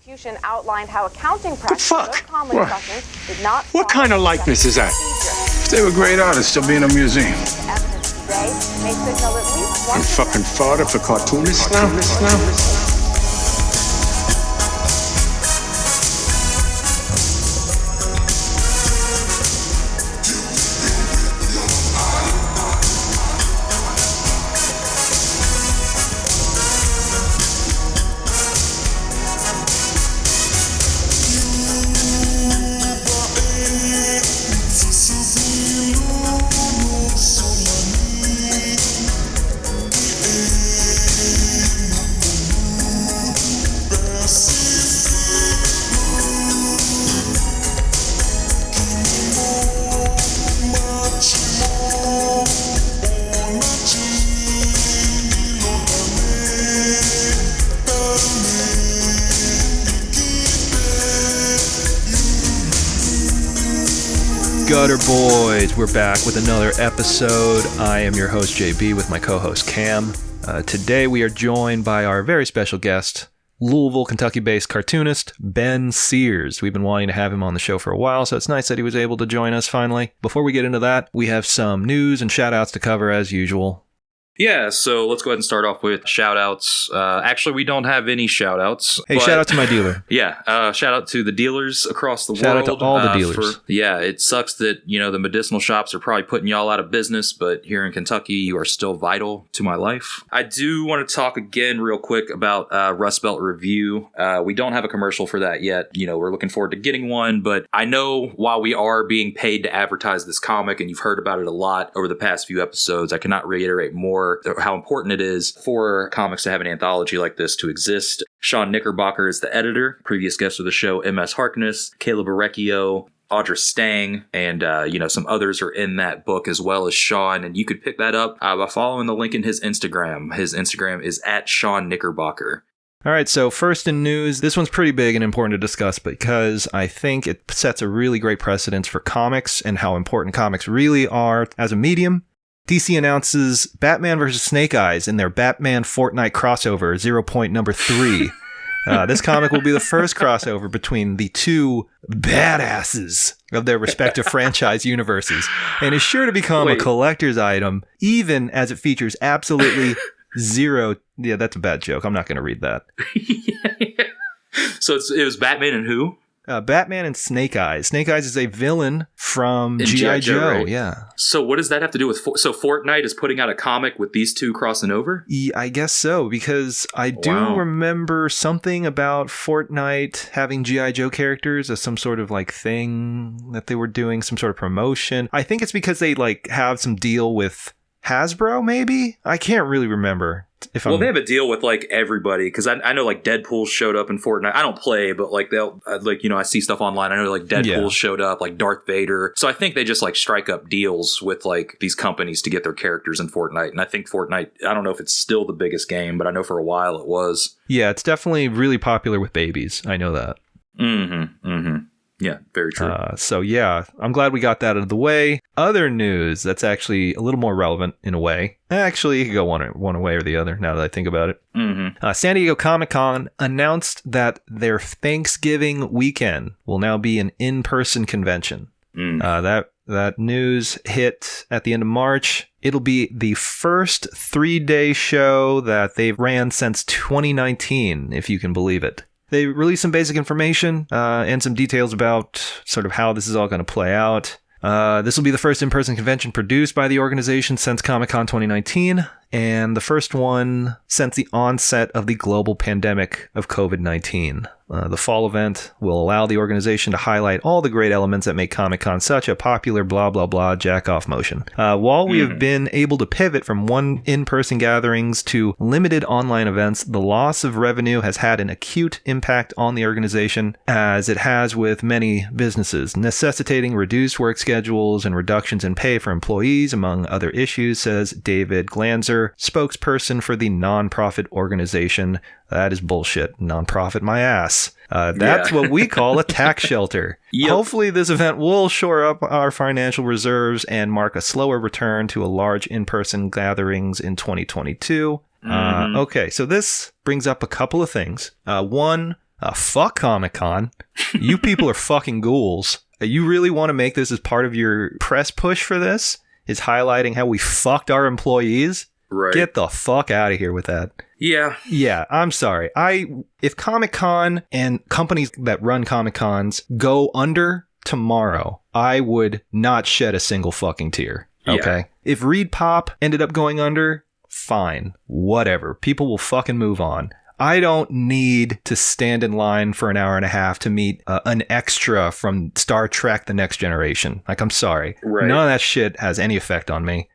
prosecution outlined how accounting practices fuck? of comic sections did not. What kind of likeness is that? If they were great artists, they'll be in a museum. Evidence today may signal at least one. I'm fucking fodder for cartoonists now. Gutter Boys, we're back with another episode. I am your host, JB, with my co-host, Cam. Today we are joined by our very special guest, Louisville, Kentucky-based cartoonist, Ben Sears. We've been wanting to have him on the show for a while, so it's nice that he was able to join us finally. Before we get into that, we have some news and shout-outs to cover as usual. Yeah, so let's go ahead and start off with shout-outs. Actually, we don't have any shout-outs. Hey, shout out to my dealer. Yeah, shout-out to the dealers across the world. Shout out to all the dealers. It sucks that, the medicinal shops are probably putting y'all out of business, but here in Kentucky, you are still vital to my life. I do want to talk again real quick about Rust Belt Review. We don't have a commercial for that yet. We're looking forward to getting one, but I know while we are being paid to advertise this comic, and you've heard about it a lot over the past few episodes, I cannot reiterate more how important it is for comics to have an anthology like this to exist. Sean Knickerbocker is the editor. Previous guests of the show, M.S. Harkness, Caleb Arecchio, Audra Stang, and some others are in that book as well as Sean. And you could pick that up by following the link in his Instagram. His Instagram is @SeanKnickerbocker. All right, so first in news, this one's pretty big and important to discuss because I think it sets a really great precedence for comics and how important comics really are as a medium. DC announces Batman vs. Snake Eyes in their Batman Fortnite crossover, 0.3. This comic will be the first crossover between the two badasses of their respective franchise universes, and is sure to become a collector's item, even as it features absolutely zero... Yeah, that's a bad joke. I'm not going to read that. Yeah. So it was Batman and who? Batman and Snake Eyes. Snake Eyes is a villain from G.I. Joe, right? Yeah. So what does that have to do with... So Fortnite is putting out a comic with these two crossing over? I guess so, because I do remember something about Fortnite having G.I. Joe characters as some sort of thing that they were doing, some sort of promotion. I think it's because they have some deal with Hasbro, maybe? I can't really remember. They have a deal with everybody, because I know Deadpool showed up in Fortnite. I don't play, but they'll I see stuff online. I know Deadpool showed up, Darth Vader. So I think they just strike up deals with these companies to get their characters in Fortnite. And I think Fortnite, I don't know if it's still the biggest game, but I know for a while it was. Yeah, it's definitely really popular with babies. I know that. Yeah, very true. So yeah, I'm glad we got that out of the way. Other news that's actually a little more relevant in a way. Actually, it could go one way or the other now that I think about it. San Diego Comic-Con announced that their Thanksgiving weekend will now be an in-person convention. That news hit at the end of March. It'll be the first 3-day show that they've ran since 2019, if you can believe it. They released some basic information and some details about sort of how this is all going to play out. This will be the first in-person convention produced by the organization since Comic-Con 2019, and the first one since the onset of the global pandemic of COVID-19. The fall event will allow the organization to highlight all the great elements that make Comic-Con such a popular blah blah blah jack-off motion. While we have been able to pivot from one in-person gatherings to limited online events, the loss of revenue has had an acute impact on the organization, as it has with many businesses, necessitating reduced work schedules and reductions in pay for employees, among other issues, says David Glanzer, spokesperson for the nonprofit organization. That is bullshit. Nonprofit my ass. That's what we call a tax shelter. Yep. Hopefully this event will shore up our financial reserves and mark a slower return to a large in-person gatherings in 2022. Okay, so this brings up a couple of things. One, Fuck Comic-Con. You people are fucking ghouls. You really want to make this as part of your press push for this? Is highlighting how we fucked our employees? Right. Get the fuck out of here with that. Yeah. Yeah, I'm sorry. If Comic-Con and companies that run Comic-Cons go under tomorrow, I would not shed a single fucking tear. Okay? Yeah. If Reed Pop ended up going under, fine. Whatever. People will fucking move on. I don't need to stand in line for an hour and a half to meet an extra from Star Trek The Next Generation. Like, I'm sorry. Right. None of that shit has any effect on me.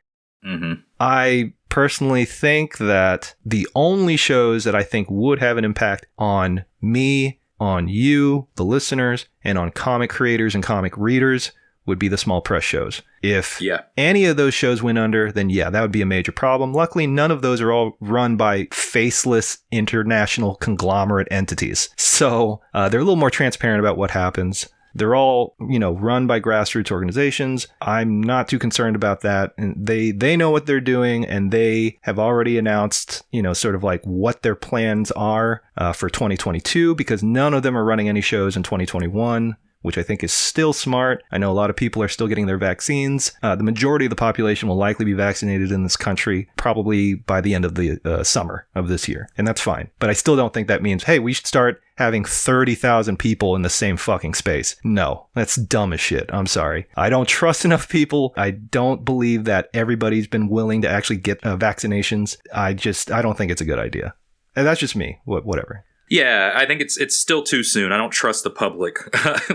Mm-hmm. I personally think that the only shows that I think would have an impact on me, on you, the listeners, and on comic creators and comic readers would be the small press shows. If any of those shows went under, then yeah, that would be a major problem. Luckily, none of those are all run by faceless international conglomerate entities. So they're a little more transparent about what happens. They're all, run by grassroots organizations. I'm not too concerned about that. And they know what they're doing, and they have already announced, sort of like what their plans are for 2022, because none of them are running any shows in 2021. Which I think is still smart. I know a lot of people are still getting their vaccines. The majority of the population will likely be vaccinated in this country probably by the end of the summer of this year. And that's fine. But I still don't think that means, hey, we should start having 30,000 people in the same fucking space. No, that's dumb as shit. I'm sorry. I don't trust enough people. I don't believe that everybody's been willing to actually get vaccinations. I don't think it's a good idea. And that's just me. Whatever. Yeah, I think it's still too soon. I don't trust the public,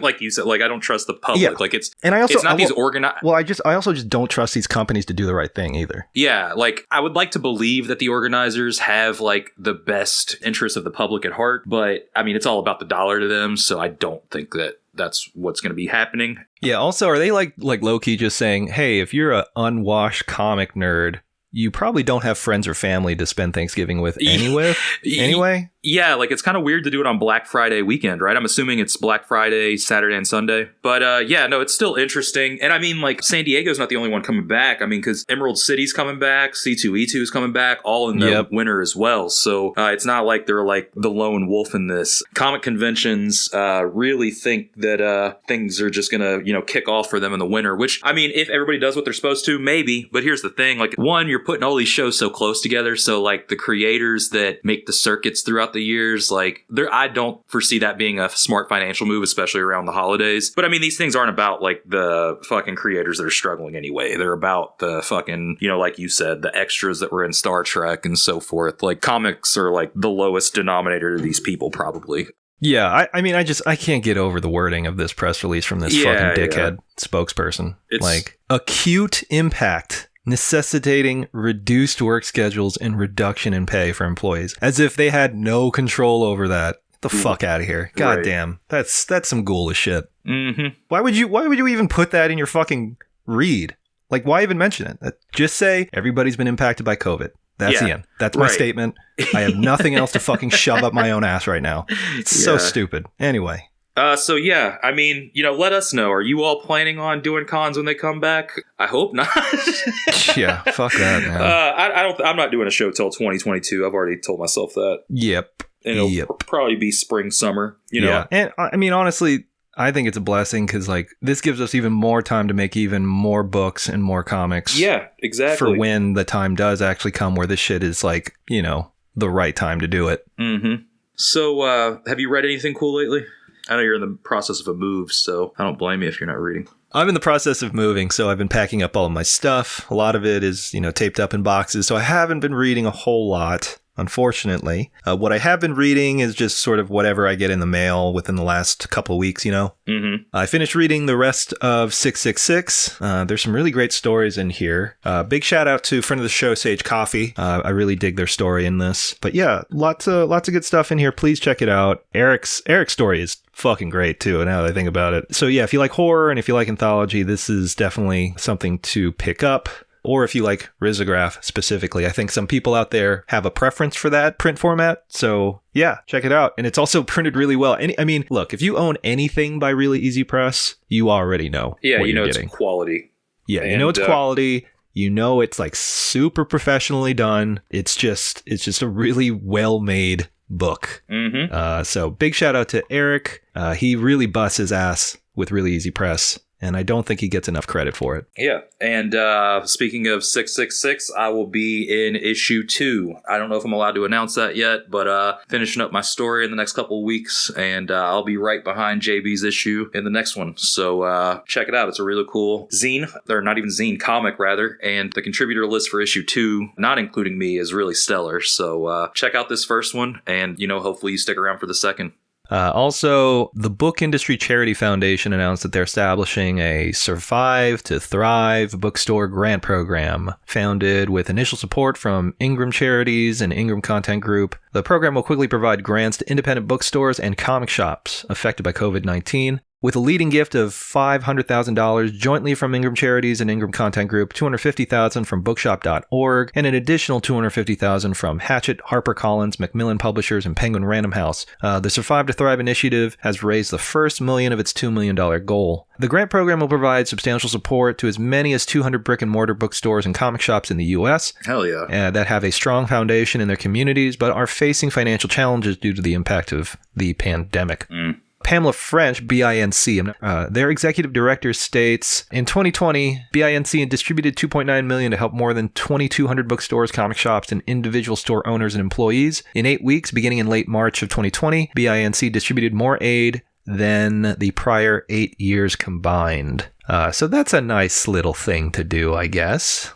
like you said. Like, I don't trust the public. Yeah. Like, it's not these organized. Well, I also just don't trust these companies to do the right thing either. Yeah, like, I would like to believe that the organizers have like the best interests of the public at heart, but I mean, it's all about the dollar to them. So I don't think that that's what's going to be happening. Yeah. Also, are they like low key just saying, hey, if you're an unwashed comic nerd, you probably don't have friends or family to spend Thanksgiving with anyway? Yeah, like, it's kind of weird to do it on Black Friday weekend, right? I'm assuming it's Black Friday, Saturday, and Sunday. But yeah, no, it's still interesting. And I mean, like, San Diego's not the only one coming back. I mean, because Emerald City's coming back, C2E2 is coming back, all in the winter as well. So it's not like they're like the lone wolf in this. Comic conventions really think that things are just going to, kick off for them in the winter, which, I mean, if everybody does what they're supposed to, maybe. But here's the thing. Like, one, you're putting all these shows so close together. So, like, the creators that make the circuits throughout the years, like, I don't foresee that being a smart financial move, especially around the holidays. But I mean, these things aren't about like the fucking creators that are struggling anyway. They're about the fucking, like you said, the extras that were in Star Trek and so forth. Like, comics are like the lowest denominator to these people, probably. Yeah, I mean, I can't get over the wording of this press release from this fucking dickhead spokesperson. It's like, acute impact necessitating reduced work schedules and reduction in pay for employees, as if they had no control over that. Get the fuck out of here. God damn. That's some ghoulish shit. Mm-hmm. Why would you even put that in your fucking read? Like, why even mention it? Just say everybody's been impacted by COVID. That's the end. That's my statement. I have nothing else to fucking shove up my own ass right now. It's so stupid. Anyway. So yeah, I mean, let us know. Are you all planning on doing cons when they come back? I hope not. Yeah, fuck that, man. I'm not doing a show till 2022. I've already told myself that. Yep. And it'll probably be spring, summer. Yeah. And I mean, honestly, I think it's a blessing because, like, this gives us even more time to make even more books and more comics. Yeah, exactly. For when the time does actually come where this shit is, like, the right time to do it. Mm-hmm. So, have you read anything cool lately? I know you're in the process of a move, so I don't blame you if you're not reading. I'm in the process of moving, so I've been packing up all of my stuff. A lot of it is, taped up in boxes, so I haven't been reading a whole lot. Unfortunately, what I have been reading is just sort of whatever I get in the mail within the last couple of weeks, Mm-hmm. I finished reading the rest of 666. There's some really great stories in here. Big shout out to friend of the show, Sage Coffee. I really dig their story in this. But yeah, lots of good stuff in here. Please check it out. Eric's story is fucking great too, now that I think about it. So yeah, if you like horror and if you like anthology, this is definitely something to pick up. Or if you like risograph specifically. I think some people out there have a preference for that print format. So yeah, check it out. And it's also printed really well. I mean, look, if you own anything by Really Easy Press, you already know. Yeah, what you're it's quality. Yeah, it's quality. It's like super professionally done. It's just a really well-made book. So big shout out to Eric. He really busts his ass with Really Easy Press, and I don't think he gets enough credit for it. Yeah. And speaking of 666, I will be in issue 2. I don't know if I'm allowed to announce that yet, but finishing up my story in the next couple of weeks, and I'll be right behind JB's issue in the next one. So check it out. It's a really cool zine, or not even zine, comic rather. And the contributor list for issue 2, not including me, is really stellar. So check out this first one, and, hopefully you stick around for the second. Also, the Book Industry Charity Foundation announced that they're establishing a Survive to Thrive bookstore grant program, founded with initial support from Ingram Charities and Ingram Content Group. The program will quickly provide grants to independent bookstores and comic shops affected by COVID-19. With a leading gift of $500,000 jointly from Ingram Charities and Ingram Content Group, $250,000 from bookshop.org, and an additional $250,000 from Hachette, HarperCollins, Macmillan Publishers, and Penguin Random House. The Survive to Thrive initiative has raised the first million of its $2 million goal. The grant program will provide substantial support to as many as 200 brick-and-mortar bookstores and comic shops in the U.S. Hell yeah. That have a strong foundation in their communities, but are facing financial challenges due to the impact of the pandemic. Pamela French, BINC, their executive director states, in 2020, BINC distributed $2.9 million to help more than 2,200 bookstores, comic shops, and individual store owners and employees. In 8 weeks, beginning in late March of 2020, BINC distributed more aid than the prior 8 years combined. So that's a nice little thing to do, I guess.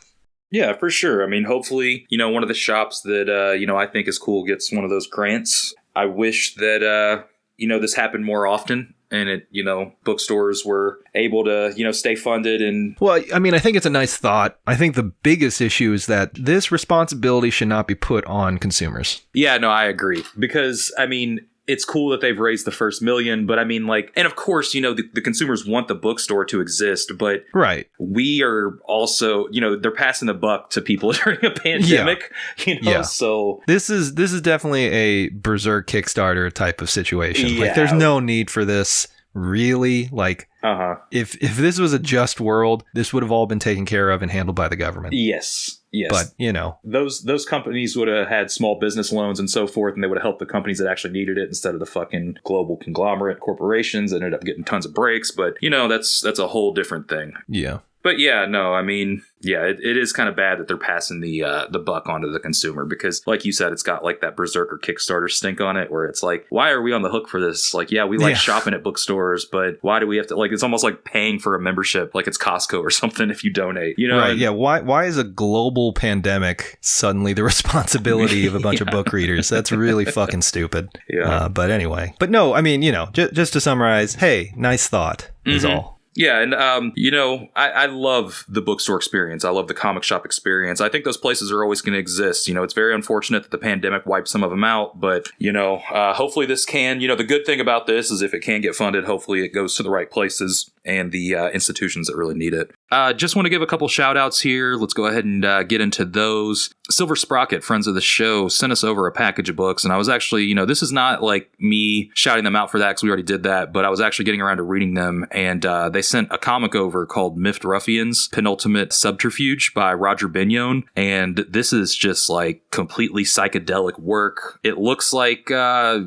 Yeah, for sure. I mean, hopefully, one of the shops that, I think is cool gets one of those grants. I wish that, this happened more often, and bookstores were able to, stay funded. And well, I mean, I think it's a nice thought. I think the biggest issue is that this responsibility should not be put on consumers. Yeah, no, I agree. Because, I mean, it's cool that they've raised the first million, but I mean, and of course, the consumers want the bookstore to exist, but right. We are also, they're passing the buck to people during a pandemic, so this is definitely a berserk Kickstarter type of situation. Yeah. Like, there's no need for this. Really, if this was a just world, this would have all been taken care of and handled by the government. Yes. But those companies would have had small business loans and so forth, and they would have helped the companies that actually needed it instead of the fucking global conglomerate corporations that ended up getting tons of breaks. But that's a whole different thing. Yeah. But yeah, no, I mean, yeah, it is kind of bad that they're passing the buck onto the consumer because, like you said, it's got like that Berserker Kickstarter stink on it where it's like, why are we on the hook for this? Like, yeah, we like shopping at bookstores, but why do we have to, like, it's almost like paying for a membership, like it's Costco or something if you donate, Right, yeah, why is a global pandemic suddenly the responsibility of a bunch of book readers? That's really fucking stupid. Yeah. But anyway. But no, I mean, just to summarize, hey, nice thought is all. Yeah, and, I love the bookstore experience. I love the comic shop experience. I think those places are always going to exist. It's very unfortunate that the pandemic wiped some of them out, but, hopefully this can, the good thing about this is if it can get funded, hopefully it goes to the right places and the institutions that really need it. Just want to give a couple shout outs here. Let's go ahead and get into those. Silver Sprocket, friends of the show, sent us over a package of books. And I was actually, this is not like me shouting them out for that because we already did that, but I was actually getting around to reading them. And they sent a comic over called Miffed Ruffians, Penultimate Subterfuge by Roger Bignon. And this is just like completely psychedelic work. It looks like, I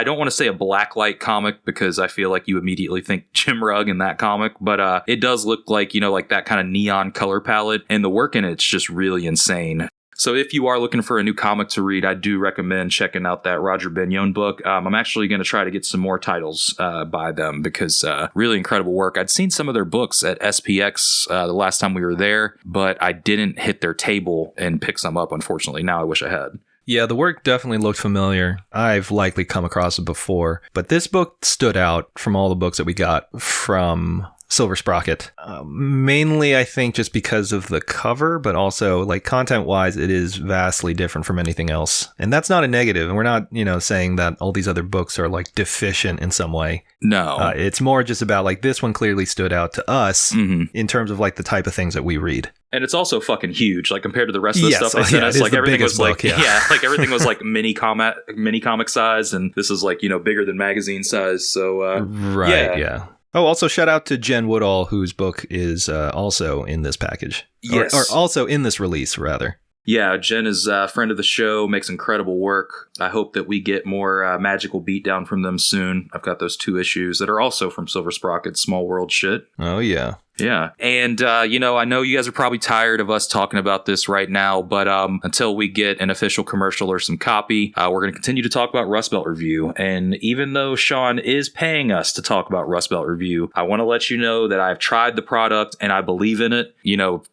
don't want to say a blacklight comic because I feel like you immediately think Jim Rugg in that comic, but it does look like, like that kind of neon color palette, and the work in it's just really insane. So if you are looking for a new comic to read, I do recommend checking out that Roger Bignon book. I'm actually going to try to get some more titles by them because really incredible work. I'd seen some of their books at SPX the last time we were there, but I didn't hit their table and pick some up, unfortunately. Now I wish I had. Yeah, the work definitely looked familiar. I've likely come across it before, but this book stood out from all the books that we got from Silver Sprocket. Mainly, I think, just because of the cover, but also, like, content-wise, it is vastly different from anything else. And that's not a negative. And we're not, saying that all these other books are, like, deficient in some way. No. It's more just about, like, this one clearly stood out to us in terms of, like, the type of things that we read. And it's also fucking huge, like compared to the rest of the stuff they sent us. Like everything was like, like everything was like mini comic size, and this is like bigger than magazine size. So right, yeah. Oh, also shout out to Jen Woodall, whose book is also in this package. Yes, or also in this release, rather. Yeah, Jen is a friend of the show, makes incredible work. I hope that we get more magical beatdown from them soon. I've got those 2 issues that are also from Silver Sprocket's Small World shit. Oh, yeah. Yeah. And, I know you guys are probably tired of us talking about this right now, but until we get an official commercial or some copy, we're going to continue to talk about Rust Belt Review. And even though Sean is paying us to talk about Rust Belt Review, I want to let you know that I've tried the product and I believe in it.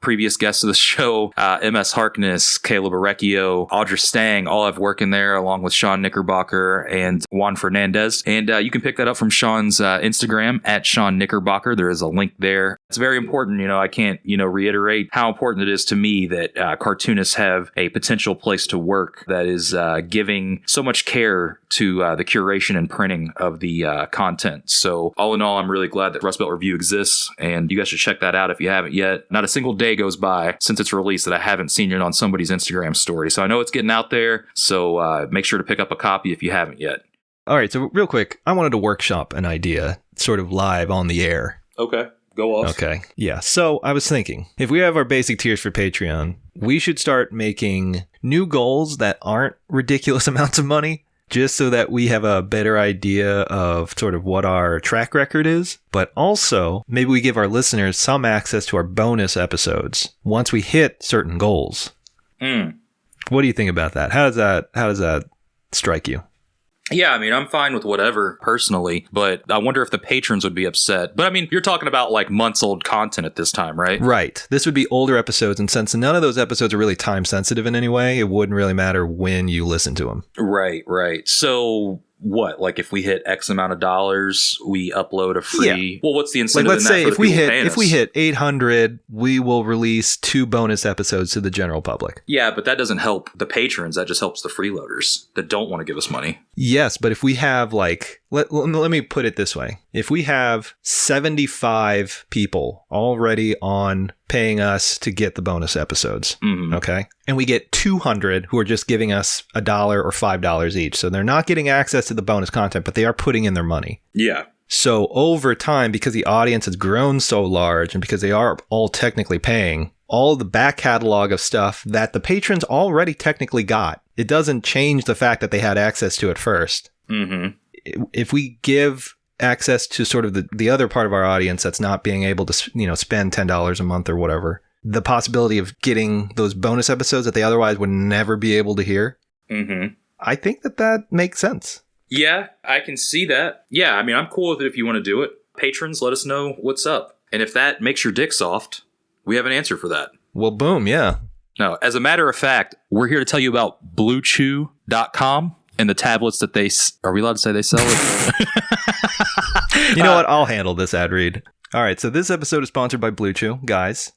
Previous guests of the show, MS Harkness, Caleb Arecchio, Audra Stang, all have work in there along with Sean Knickerbocker and Juan Fernandez. And you can pick that up from Sean's Instagram at Sean Knickerbocker. There is a link there. It's very important. I can't, reiterate how important it is to me that cartoonists have a potential place to work that is giving so much care to the curation and printing of the content. So all in all, I'm really glad that Rust Belt Review exists, and you guys should check that out if you haven't yet. Not a single day goes by since it's released that I haven't seen it on somebody's Instagram story. So I know it's getting out there. So make sure to pick up a copy if you haven't yet. All right. So real quick, I wanted to workshop an idea sort of live on the air. Okay. Go off. Okay. Yeah. So I was thinking, if we have our basic tiers for Patreon, we should start making new goals that aren't ridiculous amounts of money, just so that we have a better idea of sort of what our track record is. But also, maybe we give our listeners some access to our bonus episodes once we hit certain goals. What do you think about that? How does that strike you? Yeah, I'm fine with whatever personally, but I wonder if the patrons would be upset. But you're talking about like months old content at this time, right? Right. This would be older episodes, and since none of those episodes are really time sensitive in any way, it wouldn't really matter when you listen to them. Right. So what? Like if we hit X amount of dollars, we upload a free. Yeah. Well, what's the incentive? Like let's say if we hit 800, we will release 2 bonus episodes to the general public. Yeah, but that doesn't help the patrons. That just helps the freeloaders that don't want to give us money. Yes, but if we have let me put it this way. If we have 75 people already on paying us to get the bonus episodes, okay? And we get 200 who are just giving us $1 or $5 each. So they're not getting access to the bonus content, but they are putting in their money. Yeah. So over time, because the audience has grown so large and because they are all technically paying, all the back catalog of stuff that the patrons already technically got, it doesn't change the fact that they had access to it first. If we give access to sort of the other part of our audience that's not being able to, spend $10 a month or whatever, the possibility of getting those bonus episodes that they otherwise would never be able to hear, I think that makes sense. Yeah, I can see that. Yeah, I'm cool with it if you want to do it. Patrons, let us know what's up. And if that makes your dick soft, we have an answer for that. Well, boom, yeah. No, as a matter of fact, we're here to tell you about BlueChew.com. And the tablets that are we allowed to say they sell it? You know what? I'll handle this ad read. All right. So this episode is sponsored by Blue Chew. Guys,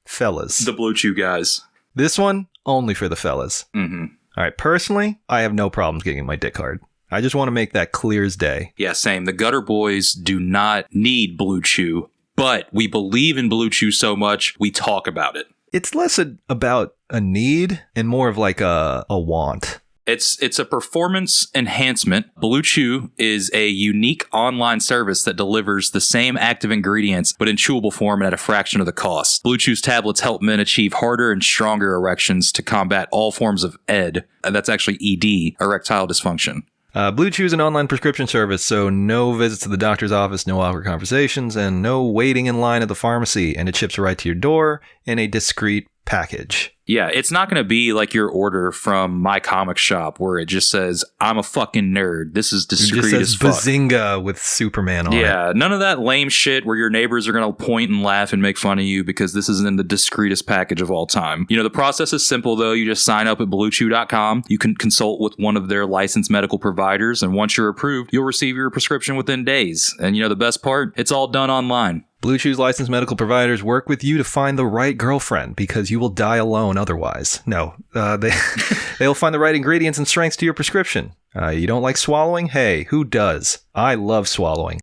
fellas. The Blue Chew guys. This one only for the fellas. All right. Personally, I have no problems getting my dick hard. I just want to make that clear as day. Yeah, same. The gutter boys do not need Blue Chew, but we believe in Blue Chew so much, we talk about it. It's less about a need and more of like a want. It's a performance enhancement. Blue Chew is a unique online service that delivers the same active ingredients, but in chewable form and at a fraction of the cost. Blue Chew's tablets help men achieve harder and stronger erections to combat all forms of ED. That's actually ED, erectile dysfunction. Blue Chew is an online prescription service, so no visits to the doctor's office, no awkward conversations, and no waiting in line at the pharmacy. And it ships right to your door in a discreet package. Yeah, it's not going to be like your order from My Comic Shop where it just says, I'm a fucking nerd. This is discreet as fuck. Bazinga with Superman on it. Yeah, none of that lame shit where your neighbors are going to point and laugh and make fun of you because this is in the discreetest package of all time. The process is simple, though. You just sign up at BlueChew.com. You can consult with one of their licensed medical providers, and once you're approved, you'll receive your prescription within days. And the best part? It's all done online. Blue Chew's licensed medical providers work with you to find the right girlfriend because you will die alone otherwise. No, they'll find the right ingredients and strengths to your prescription. You don't like swallowing? Hey, who does? I love swallowing.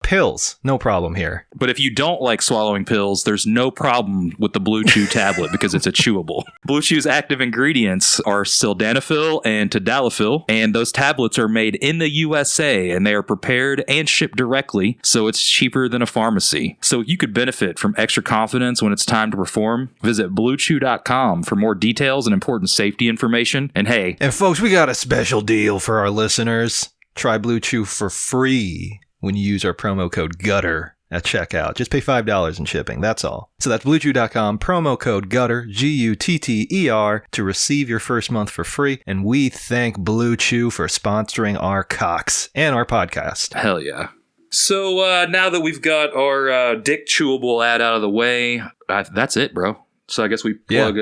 pills. No problem here. But if you don't like swallowing pills, there's no problem with the Blue Chew tablet because it's a chewable. Blue Chew's active ingredients are sildenafil and tadalafil, and those tablets are made in the USA, and they are prepared and shipped directly, so it's cheaper than a pharmacy. So you could benefit from extra confidence when it's time to perform. Visit bluechew.com for more details and important safety information. And hey, And folks, we got a special deal for our listeners. Try Blue Chew for free when you use our promo code GUTTER at checkout. Just pay $5 in shipping, that's all. So that's bluechew.com, promo code GUTTER, GUTTER, to receive your first month for free. And we thank Blue Chew for sponsoring our cocks and our podcast. hell yeah. So now that we've got our dick chewable ad out of the way, that's it, bro. So I guess we plug,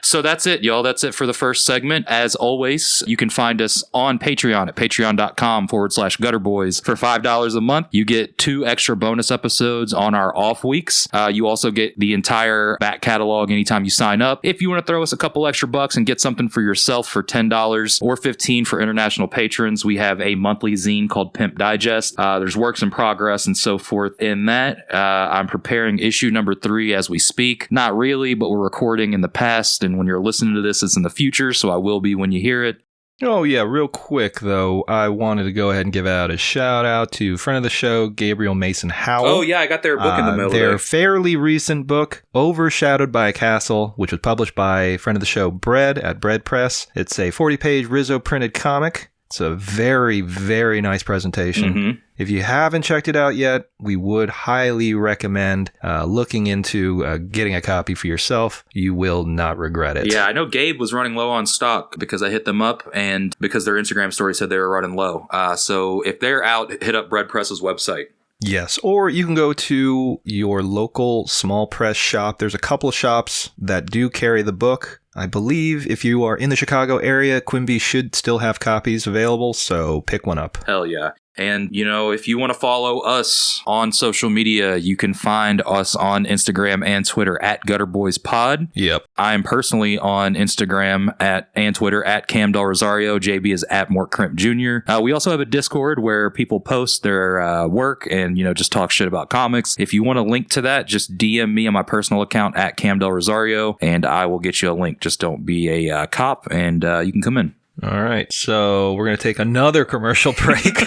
So that's it, y'all. That's it for the first segment. As always, you can find us on Patreon at patreon.com/gutterboys. For $5 a month, you get 2 extra bonus episodes on our off weeks. You also get the entire back catalog anytime you sign up. If you want to throw us a couple extra bucks and get something for yourself for $10 or $15 for international patrons, we have a monthly zine called Pimp Digest. There's works in progress and so forth in that. I'm preparing issue number 3 as we speak. Not really, but we're recording in the past, and when you're listening to this, it's in the future, so I will be when you hear it. Oh, yeah, real quick, though, I wanted to go ahead and give out a shout-out to friend of the show, Gabriel Mason Howell. Oh, yeah, I got their book in the middle their there. fairly recent book, Overshadowed by a Castle, which was published by friend of the show, Bread, at Bread Press. It's a 40-page Rizzo-printed comic. It's a very, very nice presentation. Mm-hmm. If you haven't checked it out yet, we would highly recommend looking into getting a copy for yourself. You will not regret it. Yeah, I know Gabe was running low on stock because I hit them up, and because their Instagram story said they were running low. So if they're out, hit up Bread Press's website. Yes, or you can go to your local small press shop. There's a couple of shops that do carry the book. I believe if you are in the Chicago area, Quimby should still have copies available, so pick one up. Hell yeah. And, you know, if you want to follow us on social media, you can find us on Instagram and Twitter at GutterBoysPod. Yep. I'm personally on Instagram and Twitter at Cam Del Rosario. JB is at Mort Crimp Jr. We also have a Discord where people post their work and, you know, just talk shit about comics. If you want a link to that, just DM me on my personal account at Cam Del Rosario, and I will get you a link. Just don't be a cop, and you can come in. All right, so we're going to take another commercial break.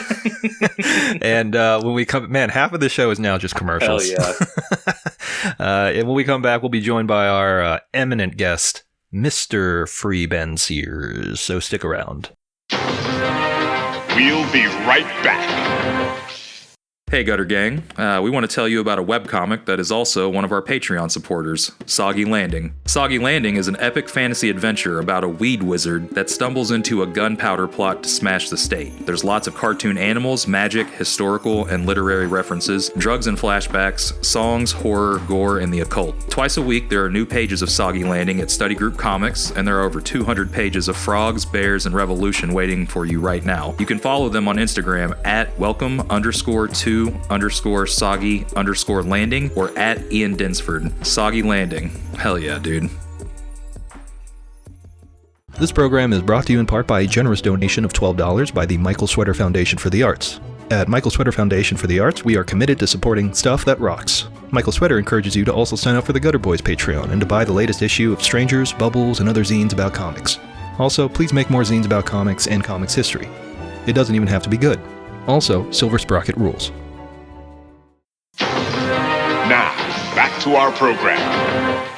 And when we come, man, half of the show is now just commercials. Hell yeah. And when we come back, we'll be joined by our eminent guest, Mr. Free Ben Sears. So stick around. We'll be right back. Hey Gutter Gang, we want to tell you about a webcomic that is also one of our Patreon supporters, Soggy Landing. Soggy Landing is an epic fantasy adventure about a weed wizard that stumbles into a gunpowder plot to smash the state. There's lots of cartoon animals, magic, historical, and literary references, drugs and flashbacks, songs, horror, gore, and the occult. Twice a week, there are new pages of Soggy Landing at Study Group Comics, and there are over 200 pages of frogs, bears, and revolution waiting for you right now. You can follow them on Instagram at welcome_to_soggy_landing or at Ian Dinsford. Soggy Landing. Hell yeah, dude. This program is brought to you in part by a generous donation of $12 by the Michael Sweater Foundation for the Arts. At Michael Sweater Foundation for the Arts, we are committed to supporting stuff that rocks. Michael Sweater encourages you to also sign up for the Gutter Boys Patreon and to buy the latest issue of Strangers, Bubbles, and other zines about comics. Also, please make more zines about comics and comics history. It doesn't even have to be good. Also, Silver Sprocket rules. Now, back to our program.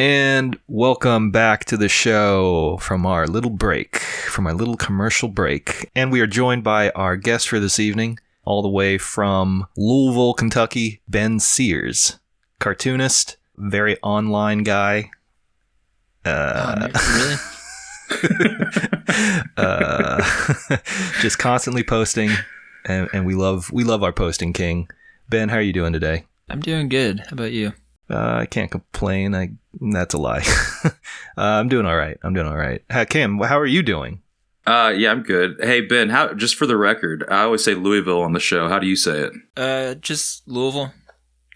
And welcome back to the show from our little break, from our little commercial break. And we are joined by our guest for this evening, all the way from Louisville, Kentucky, Ben Sears, cartoonist, very online guy. Really? Just constantly posting, and we love our posting king. Ben, how are you doing today? I'm doing good. How about you? I can't complain. That's a lie. I'm doing all right. Cam, how are you doing? Yeah, I'm good. Hey, Ben, just for the record, I always say Louisville on the show. How do you say it? Just Louisville.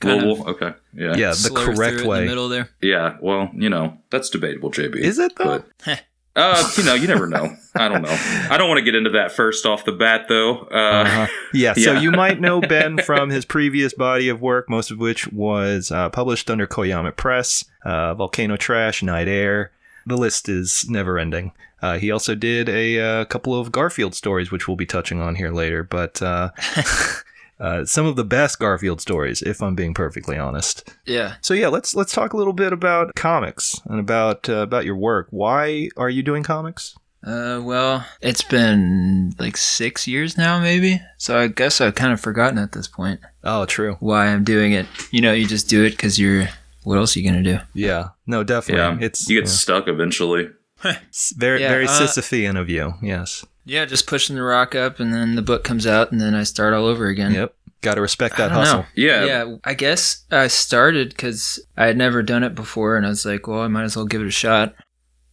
Louisville? Okay. Yeah. Yeah, the Slur correct through it way. in the middle there. Yeah, well, that's debatable, JB. Is it, though? But, you never know. I don't know. I don't want to get into that first off the bat, though. Yeah, so Yeah. you might know Ben from his previous body of work, most of which was published under Koyama Press, Volcano Trash, Night Air. The list is never ending. He also did a couple of Garfield stories, which we'll be touching on here later, but some of the best Garfield stories, if I'm being perfectly honest. Yeah. So yeah, let's talk a little bit about comics and about your work. Why are you doing comics? Well, it's been like 6 years now, maybe. So I guess I've kind of forgotten at this point Oh, true. why I'm doing it. You just do it because what else are you going to do? Yeah. No, definitely. Yeah, It's you get stuck eventually. very Yeah, very Sisyphean of you. Yes. Yeah, just pushing the rock up and then the book comes out and then I start all over again. Yep. Got to respect I that don't hustle. know. Yeah. Yeah, I guess I started because I had never done it before and I was like, well, I might as well give it a shot.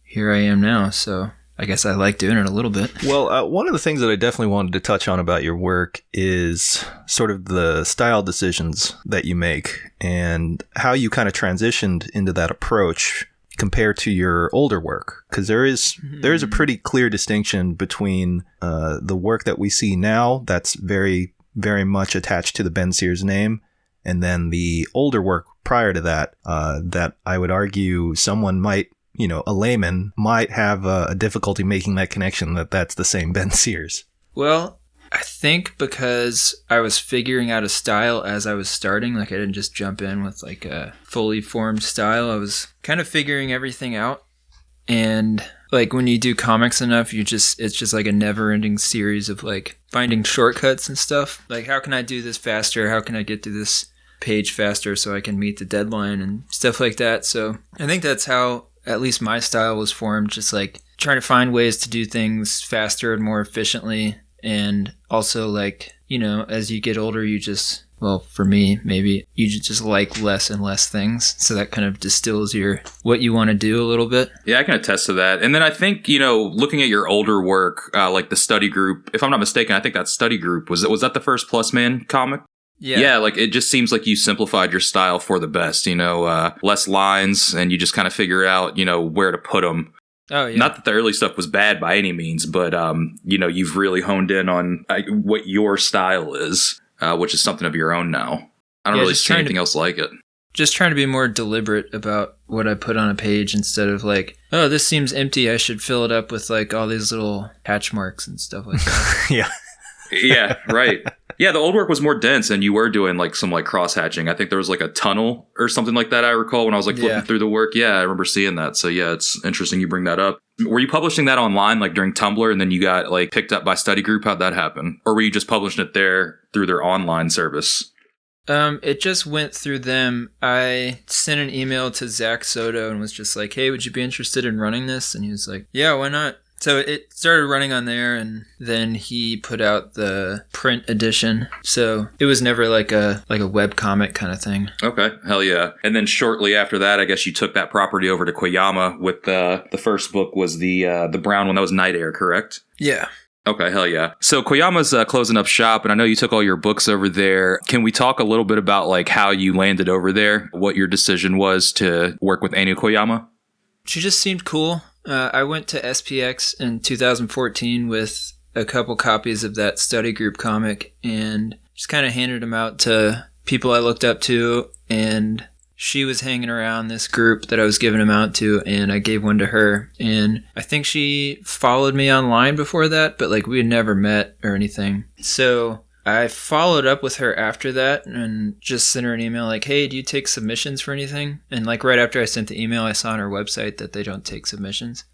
Here I am now, so I guess I like doing it a little bit. Well, one of the things that I definitely wanted to touch on about your work is sort of the style decisions that you make and how you kind of transitioned into that approach compared to your older work, because there is a pretty clear distinction between the work that we see now that's very, very much attached to the Ben Sears name, and then the older work prior to that that I would argue someone might, a layman might have a difficulty making that connection that that's the same Ben Sears. Well, I think because I was figuring out a style as I was starting, like I didn't just jump in with like a fully formed style. I was kind of figuring everything out. And like when you do comics enough, it's just like a never ending series of like finding shortcuts and stuff. Like, how can I do this faster? How can I get to this page faster so I can meet the deadline and stuff like that? So I think that's how at least my style was formed, just like trying to find ways to do things faster and more efficiently. And also, like, as you get older, for me, maybe you just like less and less things. So that kind of distills what you want to do a little bit. Yeah, I can attest to that. And then I think, looking at your older work, like the Study Group, if I'm not mistaken, I think that Study Group, was that the first Plus Man comic? Yeah, like it just seems like you simplified your style for the best, less lines, and you just kind of figure out, where to put them. Oh, yeah. Not that the early stuff was bad by any means, but, you've really honed in on what your style is, which is something of your own now. I don't really see anything else like it. Just trying to be more deliberate about what I put on a page instead of like, oh, this seems empty, I should fill it up with like all these little hatch marks and stuff like that. Yeah. Yeah, right. Yeah, the old work was more dense, and you were doing like some like cross hatching. I think there was like a tunnel or something like that. I recall when I was like flipping through the work. Yeah, I remember seeing that. So yeah, it's interesting you bring that up. Were you publishing that online like during Tumblr, and then you got like picked up by Study Group? How'd that happen? Or were you just publishing it there through their online service? It just went through them. I sent an email to Zach Soto and was just like, hey, would you be interested in running this? And he was like, yeah, why not? So it started running on there, and then he put out the print edition. So it was never like a web comic kind of thing. Okay, hell yeah. And then shortly after that, I guess you took that property over to Koyama with the first book was the brown one. That was Night Air, correct? Yeah. Okay, hell yeah. So Koyama's closing up shop, and I know you took all your books over there. Can we talk a little bit about like how you landed over there? What your decision was to work with Anu Koyama? She just seemed cool. I went to SPX in 2014 with a couple copies of that Study Group comic and just kind of handed them out to people I looked up to, and she was hanging around this group that I was giving them out to, and I gave one to her. And I think she followed me online before that, but like we had never met or anything. So I followed up with her after that and just sent her an email like, hey, do you take submissions for anything? And like right after I sent the email, I saw on her website that they don't take submissions.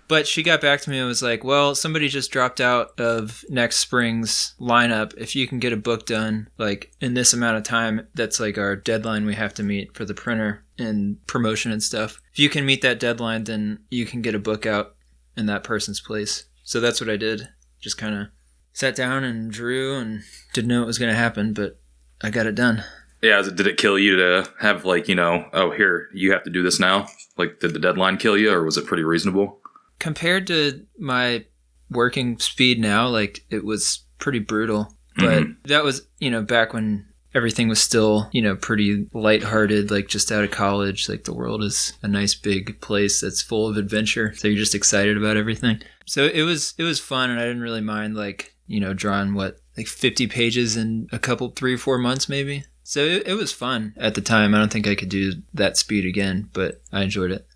But she got back to me and was like, well, somebody just dropped out of next spring's lineup. If you can get a book done like in this amount of time, that's like our deadline we have to meet for the printer and promotion and stuff. If you can meet that deadline, then you can get a book out in that person's place. So that's what I did. Just kind of sat down and drew and didn't know what was going to happen, but I got it done. Yeah, did it kill you to have like, oh, here, you have to do this now? Like, did the deadline kill you, or was it pretty reasonable? Compared to my working speed now, like, it was pretty brutal. But that was, back when everything was still, pretty lighthearted, like just out of college. Like, the world is a nice big place that's full of adventure. So you're just excited about everything. So it was fun, and I didn't really mind, like, drawing like 50 pages in a couple, 3 or 4 months maybe. So it was fun at the time. I don't think I could do that speed again, but I enjoyed it.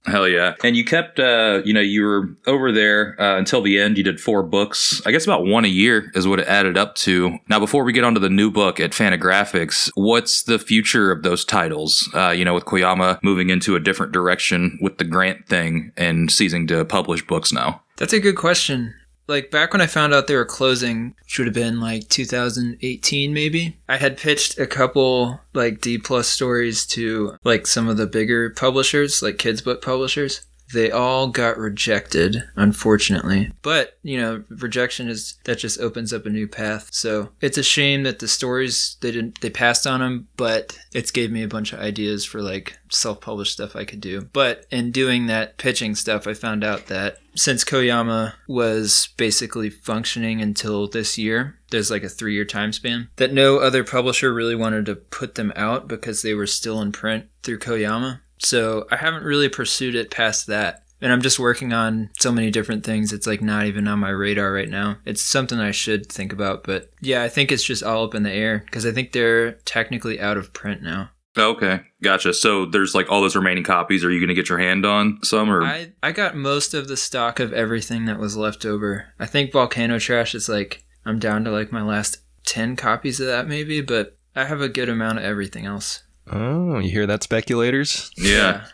Hell yeah. And you kept, you were over there until the end. You did 4 books. I guess about 1 a year is what it added up to. Now, before we get onto the new book at Fantagraphics, what's the future of those titles? With Koyama moving into a different direction with the grant thing and ceasing to publish books now. That's a good question. Like, back when I found out they were closing, which would have been like 2018 maybe, I had pitched a couple like D+ stories to like some of the bigger publishers, like kids book publishers. They all got rejected, unfortunately. But, rejection that just opens up a new path. So it's a shame that the stories, they passed on them, but it's gave me a bunch of ideas for like self-published stuff I could do. But in doing that pitching stuff, I found out that since Koyama was basically functioning until this year, there's like a 3-year time span, that no other publisher really wanted to put them out because they were still in print through Koyama. So I haven't really pursued it past that. And I'm just working on so many different things. It's like not even on my radar right now. It's something I should think about. But yeah, I think it's just all up in the air because I think they're technically out of print now. Okay, gotcha. So there's like all those remaining copies. Are you going to get your hand on some? Or I got most of the stock of everything that was left over. I think Volcano Trash is like, I'm down to like my last 10 copies of that maybe. But I have a good amount of everything else. Oh, you hear that, speculators? Yeah.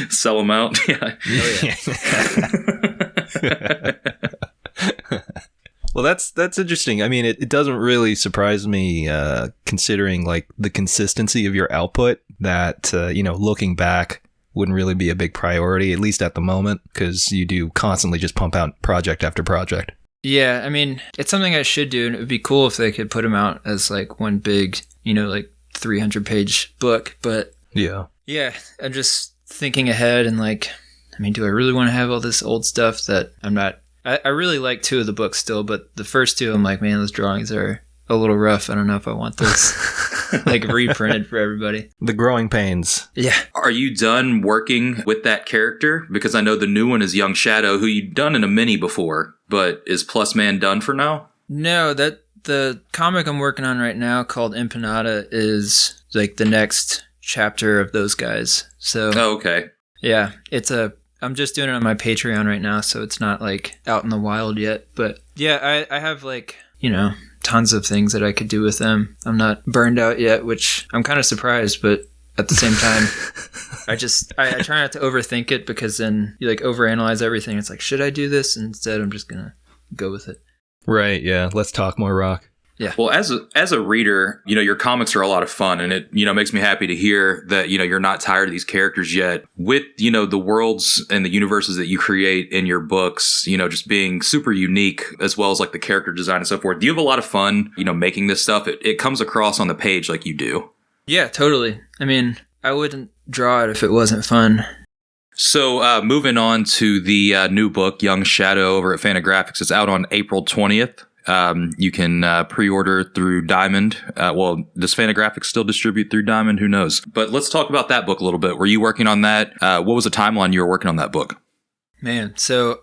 Sell them out. Yeah. Well, that's interesting. I mean, it doesn't really surprise me considering like the consistency of your output that, looking back wouldn't really be a big priority, at least at the moment, because you do constantly just pump out project after project. Yeah, I mean, it's something I should do, and it would be cool if they could put them out as like one big, like 300-page book. But yeah, I'm just thinking ahead and like, I mean, do I really want to have all this old stuff that I'm not? I really like 2 of the books still, but the first 2, I'm like, man, those drawings are a little rough. I don't know if I want this like reprinted for everybody. The growing pains. Yeah. Are you done working with that character? Because I know the new one is Young Shadow, who you've done in a mini before, but is Plus Man done for now? No, the comic I'm working on right now called Empanada is like the next chapter of those guys. So okay. Yeah, I'm just doing it on my Patreon right now, so it's not like out in the wild yet. But yeah, I have like, tons of things that I could do with them. I'm not burned out yet, which I'm kind of surprised, but at the same time, I try not to overthink it because then you like overanalyze everything. It's like, should I do this? And instead, I'm just going to go with it. Right, yeah. Let's talk more rock. Yeah. Well, as a reader, your comics are a lot of fun, and it, makes me happy to hear that, you're not tired of these characters yet. With, the worlds and the universes that you create in your books, just being super unique, as well as like the character design and so forth. Do you have a lot of fun, making this stuff? It comes across on the page like you do. Yeah, totally. I mean, I wouldn't draw it if it wasn't fun. So moving on to the new book, Young Shadow, over at Fantagraphics. It's out on April 20th. You can pre-order through Diamond. Does Fantagraphics still distribute through Diamond? Who knows? But let's talk about that book a little bit. Were you working on that? What was the timeline you were working on that book? Man, so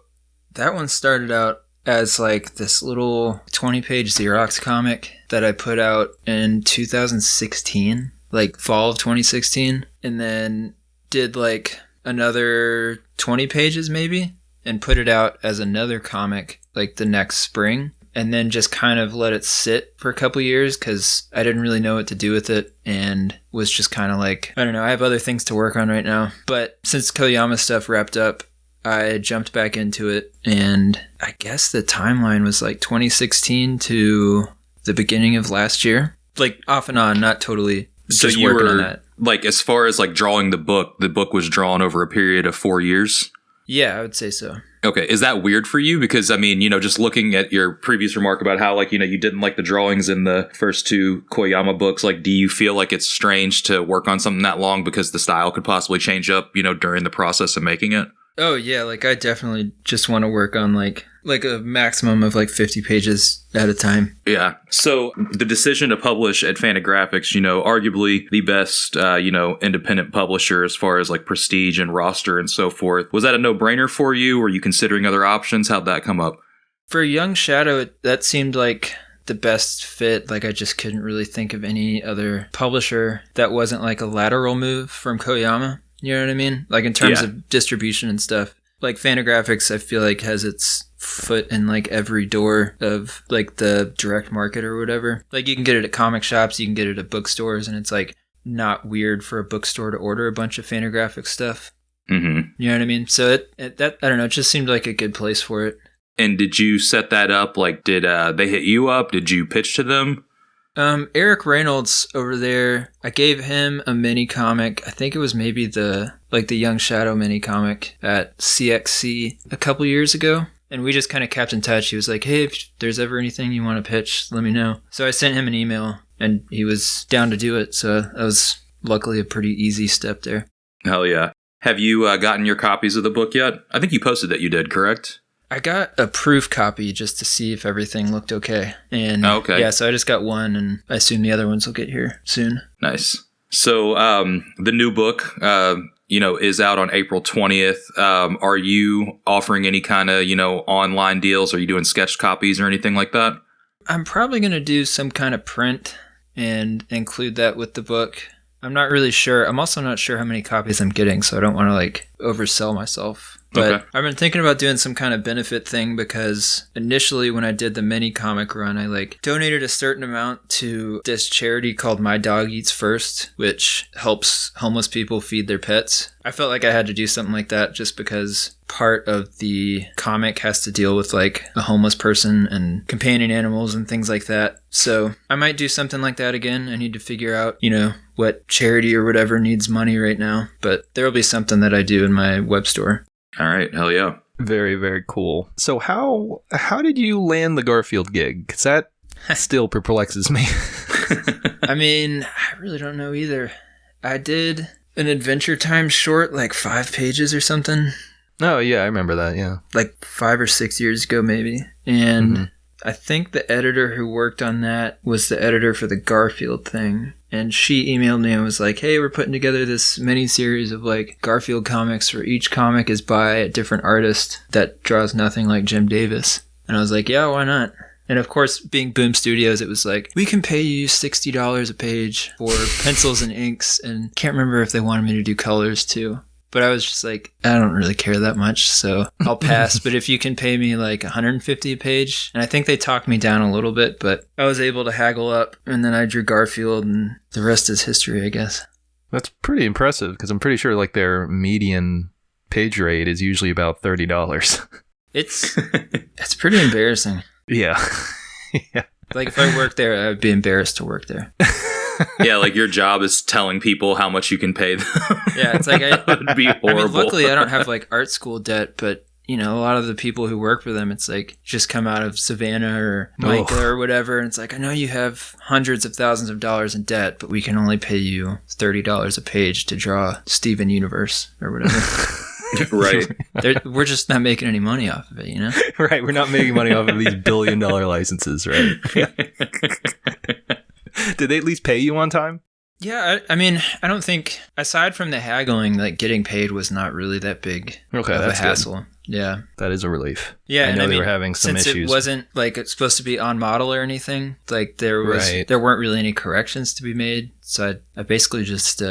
that one started out as like this little 20-page Xerox comic that I put out in 2016, like fall of 2016, and then did like another 20 pages maybe and put it out as another comic like the next spring, and then just kind of let it sit for a couple years because I didn't really know what to do with it and was just kind of like, I don't know, I have other things to work on right now. But since Koyama stuff wrapped up, I jumped back into it, and I guess the timeline was like 2016 to the beginning of last year, like off and on, not totally just you working were, on that. Like, as far as like drawing the book was drawn over a period of 4 years? Yeah, I would say so. Okay, is that weird for you? Because, I mean, just looking at your previous remark about how, like, you didn't like the drawings in the first 2 Koyama books, like, do you feel like it's strange to work on something that long because the style could possibly change up, during the process of making it? Oh, yeah, like, I definitely just want to work on, like a maximum of, 50 pages at a time. Yeah. So the decision to publish at Fantagraphics, arguably the best, independent publisher as far as, like, prestige and roster and so forth. Was that a no-brainer for you? Were you considering other options? How'd that come up? For Young Shadow, that seemed like the best fit. Like, I just couldn't really think of any other publisher that wasn't, like, a lateral move from Koyama. You know what I mean? Like, in terms of distribution and stuff. Like, Fantagraphics, I feel like, has its foot in, like, every door of, like, the direct market or whatever. Like, you can get it at comic shops, you can get it at bookstores, and it's, like, not weird for a bookstore to order a bunch of Fantagraphics stuff. Mm-hmm. You know what I mean? So, that I don't know, it just seemed like a good place for it. And did you set that up? Like, did they hit you up? Did you pitch to them? Eric Reynolds over there, I gave him a mini comic. I think it was maybe the Young Shadow mini comic at CXC a couple years ago. And we just kind of kept in touch. He was like, hey, if there's ever anything you want to pitch, let me know. So I sent him an email and he was down to do it. So that was luckily a pretty easy step there. Hell yeah. Have you gotten your copies of the book yet? I think you posted that you did, correct? I got a proof copy just to see if everything looked okay. And yeah, so I just got one, and I assume the other ones will get here soon. Nice. So the new book, is out on April 20th. Are you offering any kind of, online deals? Are you doing sketch copies or anything like that? I'm probably going to do some kind of print and include that with the book. I'm not really sure. I'm also not sure how many copies I'm getting, so I don't want to, oversell myself. But okay. I've been thinking about doing some kind of benefit thing because initially when I did the mini comic run, I donated a certain amount to this charity called My Dog Eats First, which helps homeless people feed their pets. I felt like I had to do something like that just because part of the comic has to deal with a homeless person and companion animals and things like that. So I might do something like that again. I need to figure out, what charity or whatever needs money right now. But there will be something that I do in my web store. All right. Hell yeah. Very, very cool. So how did you land the Garfield gig? Because that still perplexes me. I mean, I really don't know either. I did an Adventure Time short, 5 pages or something. Oh, yeah, I remember that, yeah. 5 or 6 years ago, maybe. And I think the editor who worked on that was the editor for the Garfield thing. And she emailed me and was like, hey, we're putting together this mini-series of Garfield comics where each comic is by a different artist that draws nothing like Jim Davis. And I was like, yeah, why not? And of course, being Boom Studios, it was like, we can pay you $60 a page for pencils and inks. And can't remember if they wanted me to do colors too. But I was just like, I don't really care that much, so I'll pass. But if you can pay me $150 a page, and I think they talked me down a little bit, but I was able to haggle up, and then I drew Garfield, and the rest is history, I guess. That's pretty impressive, because I'm pretty sure their median page rate is usually about $30. It's pretty embarrassing. Yeah. Yeah. If I worked there, I would be embarrassed to work there. Yeah, your job is telling people how much you can pay them. Yeah, it's that would be horrible. I mean, luckily, I don't have art school debt, but a lot of the people who work for them, it's just come out of Savannah or Micah or whatever, and it's I know you have hundreds of thousands of dollars in debt, but we can only pay you $30 a page to draw Steven Universe or whatever. Right. We're just not making any money off of it, Right, we're not making money off of these billion-dollar licenses, right? Did they at least pay you on time? Yeah, I mean, I don't think, aside from the haggling, getting paid was not really that big of a hassle. Good. Yeah. That is a relief. Yeah, I know they were having some since issues. It wasn't it's supposed to be on model or anything, there weren't really any corrections to be made. So I basically just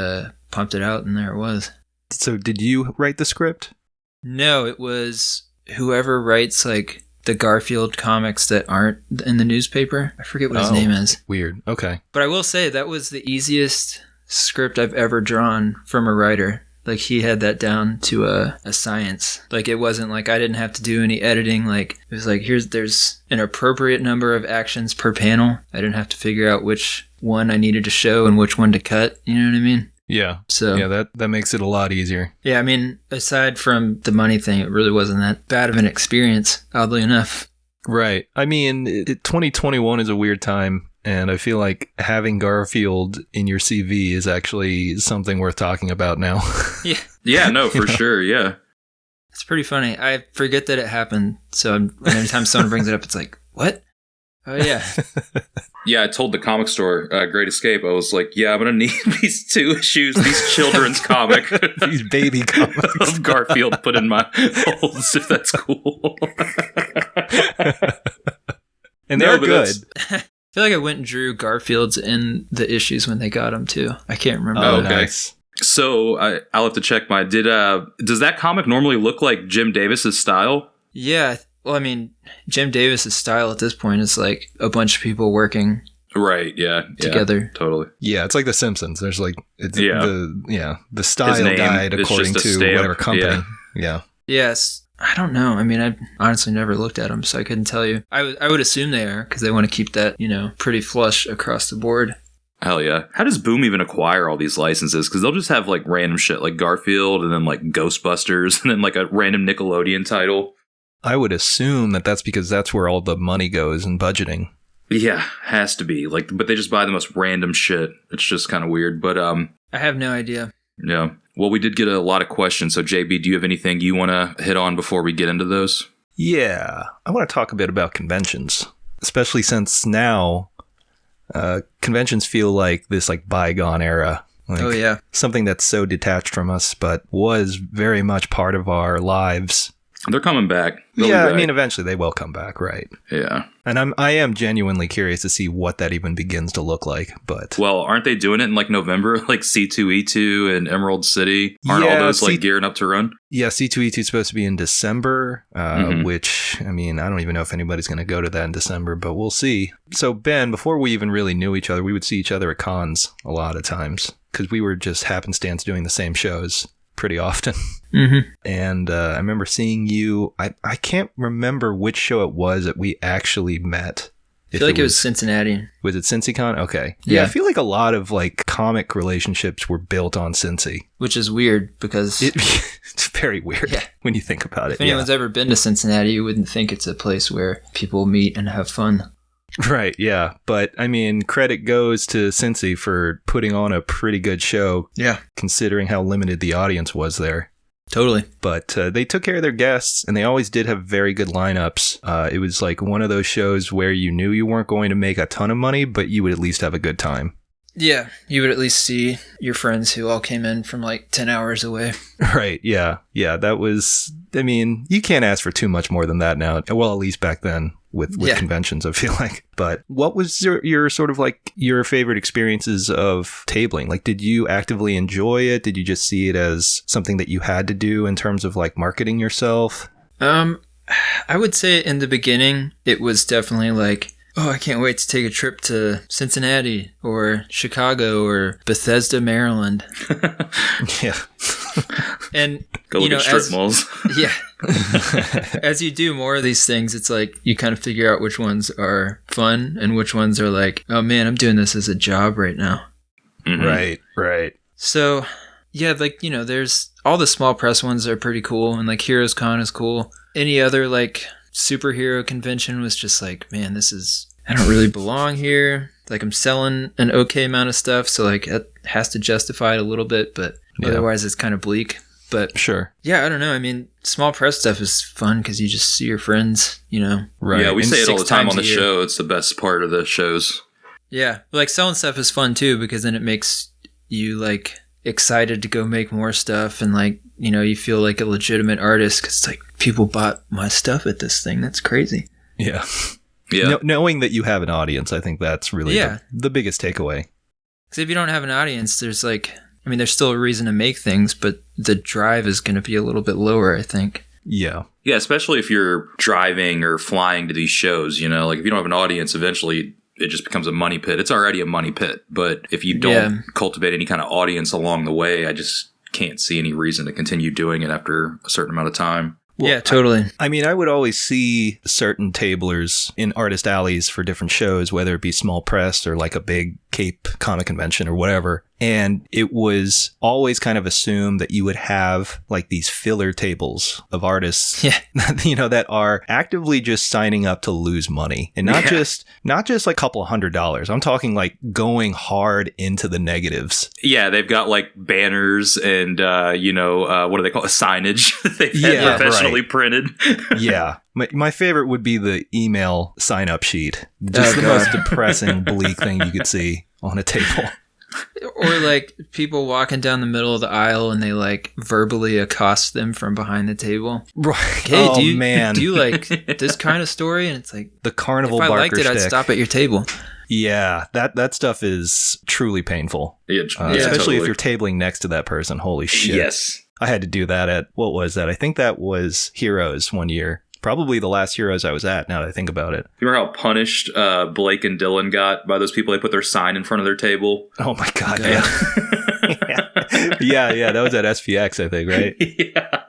pumped it out and there it was. So did you write the script? No, it was whoever writes the Garfield comics that aren't in the newspaper. I forget what his name is. Weird. Okay. But I will say that was the easiest script I've ever drawn from a writer. He had that down to a science. It wasn't I didn't have to do any editing. It was there's an appropriate number of actions per panel. I didn't have to figure out which one I needed to show and which one to cut. You know what I mean? Yeah. So Yeah, that makes it a lot easier. yeah, I mean, aside from the money thing, it really wasn't that bad of an experience, oddly enough. Right. I mean, 2021 is a weird time, and I feel like having Garfield in your CV is actually something worth talking about now. Yeah, Yeah, no, for sure. Yeah. it's pretty funny. I forget that it happened, so anytime someone brings it up, it's like, what? Oh yeah. Yeah, I told the comic store, Great Escape, I was like, yeah, I'm going to need these 2 issues, these children's comic These baby comics. of Garfield put in my holds, if that's cool. And No, they're but good. I feel like I went and drew Garfield's in the issues when they got them too. I can't remember. Oh, Oh, okay. nice. So I'll have to check my. Does that comic normally look like Jim Davis's style? Yeah. Well, I mean, Jim Davis's style at this point is like a bunch of people working Right. Yeah. together. Totally. Yeah, it's like The Simpsons. There's like Yeah. the style name guide is according just to a stamp. whatever company. Yeah. Yes. I don't know. I mean, I honestly never looked at them, so I couldn't tell you. I would assume they are because they want to keep that, pretty flush across the board. Hell yeah. How does Boom even acquire all these licenses? Because they'll just have like random shit like Garfield and then like Ghostbusters and then like a random Nickelodeon title. I would assume that that's because that's where all the money goes in budgeting. Yeah, has to be. Like, but they just buy the most random shit. It's just kind of weird. But I have no idea. yeah. Well, we did get a lot of questions. So JB, do you have anything you want to hit on before we get into those? Yeah, I want to talk a bit about conventions, especially since now conventions feel like this like bygone era. Like, Oh yeah. something that's so detached from us, but was very much part of our lives. They're coming back. They'll be Yeah, I back. mean, eventually they will come back, right? Yeah. And I am genuinely curious to see what that even begins to look like. But Well, aren't they doing it in like November? Like C2E2 and Emerald City? Aren't all Yeah, those like gearing up to run? yeah, C2E2 is supposed to be in December, which, I mean, I don't even know if anybody's going to go to that in December, but we'll see. So, Ben, before we even really knew each other, we would see each other at cons a lot of times because we were just happenstance doing the same shows pretty often. Mm-hmm. And I remember seeing you. I can't remember which show it was that we actually met. I feel like it was Cincinnati. Was it CincyCon? Okay. Yeah. I feel like a lot of like comic relationships were built on Cincy. Which is weird because It's very weird Yeah. when you think about it. if anyone's ever been to Cincinnati, you wouldn't think it's a place where people meet and have fun. Right, yeah. But, I mean, credit goes to Cincy for putting on a pretty good show, Yeah. considering how limited the audience was there. Totally. But they took care of their guests, and they always did have very good lineups. It was like one of those shows where you knew you weren't going to make a ton of money, but you would at least have a good time. Yeah. You would at least see your friends who all came in from like 10 hours away. Right, yeah. Yeah, that was... I mean, you can't ask for too much more than that now. Well, at least back then. With Yeah. conventions, I feel like. But what was your sort of like your favorite experiences of tabling? Like, did you actively enjoy it? Did you just see it as something that you had to do in terms of like marketing yourself? I would say in the beginning, it was definitely like, oh, I can't wait to take a trip to Cincinnati or Chicago or Bethesda, Maryland. Yeah. And, Go look at strip malls. Yeah. As you do more of these things, it's like you kind of figure out which ones are fun and which ones are like, oh man, I'm doing this as a job right now. Mhm. Right. So, yeah, like, there's all the small press ones are pretty cool, and like Heroes Con is cool. Any other like superhero convention was just like, man, I don't really belong here. Like, I'm selling an okay amount of stuff, so like it has to justify it a little bit, but Yeah. otherwise it's kind of bleak. But Sure. yeah, I don't know. I mean, small press stuff is fun because you just see your friends, Right. Yeah, we And say it all the 6 time times on the a year. show. It's the best part of the shows. Yeah, like selling stuff is fun too because then it makes you like excited to go make more stuff and like, you feel like a legitimate artist because it's like people bought my stuff at this thing. That's crazy. Yeah. Yeah. Knowing that you have an audience, I think that's really Yeah. the biggest takeaway. Because if you don't have an audience, there's there's still a reason to make things, but the drive is going to be a little bit lower, I think. Yeah. Yeah, especially if you're driving or flying to these shows, like if you don't have an audience, eventually it just becomes a money pit. It's already a money pit, but if you don't cultivate any kind of audience along the way, I just can't see any reason to continue doing it after a certain amount of time. Well, yeah, totally. I mean, I would always see certain tablers in artist alleys for different shows, whether it be small press or like a big Cape comic convention or whatever. And it was always kind of assumed that you would have like these filler tables of artists, that are actively just signing up to lose money, and not just like a couple $100. I'm talking like going hard into the negatives. Yeah, they've got like banners and what do they call it? Signage they've had professionally printed. Yeah. My favorite would be the email sign-up sheet. Just the most depressing, bleak thing you could see on a table. Or like people walking down the middle of the aisle and they like verbally accost them from behind the table. Right. Hey, do you like this kind of story? And it's like the carnival if I barker liked it, stick. I'd stop at your table. Yeah, that stuff is truly painful. Especially totally. if you're tabling next to that person. Holy shit. Yes. I had to do that at, what was that? I think that was Heroes one year. Probably the last Heroes I was at, now that I think about it. You remember how punished Blake and Dylan got by those people? They put their sign in front of their table. Oh my God, yeah. yeah, that was at SPX, I think, right? Yeah.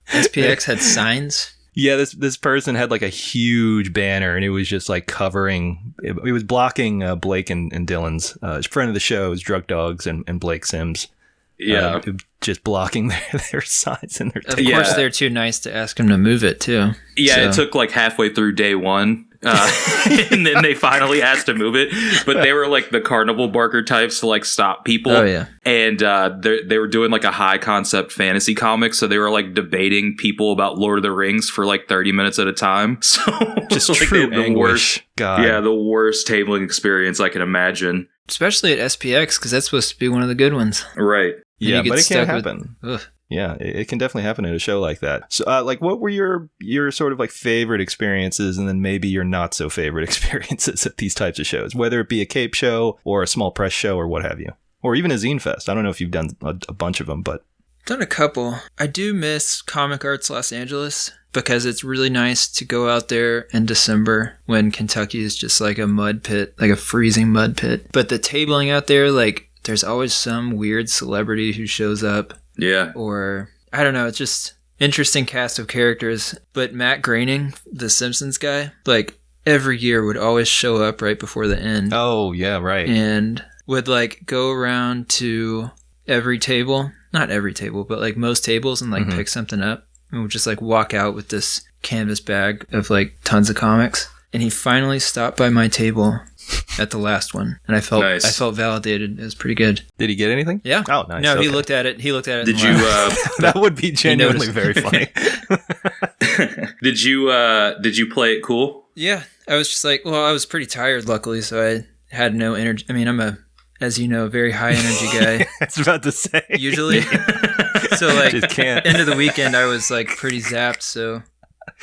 SPX had signs? Yeah, this person had like a huge banner, and it was just like covering, it was blocking Blake and Dylan's, friend of the show is Drug Dogs and Blake Sims. Yeah. Just blocking their signs and their Of course, they're too nice to ask him to move it, too. Yeah, It took like halfway through day one. And then they finally asked to move it. But they were like the carnival barker types to like stop people. Oh, yeah. And they were doing like a high concept fantasy comic. So they were like debating people about Lord of the Rings for like 30 minutes at a time. So just like true the anguish. worst. God. Yeah, the worst tabling experience I can imagine. Especially at SPX, because that's supposed to be one of the good ones. Right. Yeah, but it can stuck with- happen. Ugh. Yeah, it can definitely happen at a show like that. So, like, what were your sort of like favorite experiences, and then maybe your not so favorite experiences at these types of shows, whether it be a Cape show or a small press show or what have you, or even a Zine Fest? I don't know if you've done a bunch of them, but Done a couple. I do miss Comic Arts Los Angeles because it's really nice to go out there in December when Kentucky is just like a mud pit, like a freezing mud pit. But the tabling out there, like, there's always some weird celebrity who shows up. Yeah. Or, I don't know, it's just interesting cast of characters. But Matt Groening, the Simpsons guy, like, every year would always show up right before the end. oh yeah, right. And would, like, go around to every table. Not every table, but, like, most tables and, like, pick something up. And would just, like, walk out with this canvas bag of, like, tons of comics. And he finally stopped by my table at the last one, and I felt validated. It was pretty good. Did he get anything? Yeah. Oh, nice. No, Okay. he looked at it. Did you? That would be genuinely very noticed. funny. Did you play it cool? Yeah, I was just like, well, I was pretty tired, luckily, so I had no energy. I mean, I'm as you know, very high energy guy. I was about to say. Usually. So like, Just can't. end of the weekend, I was like pretty zapped. So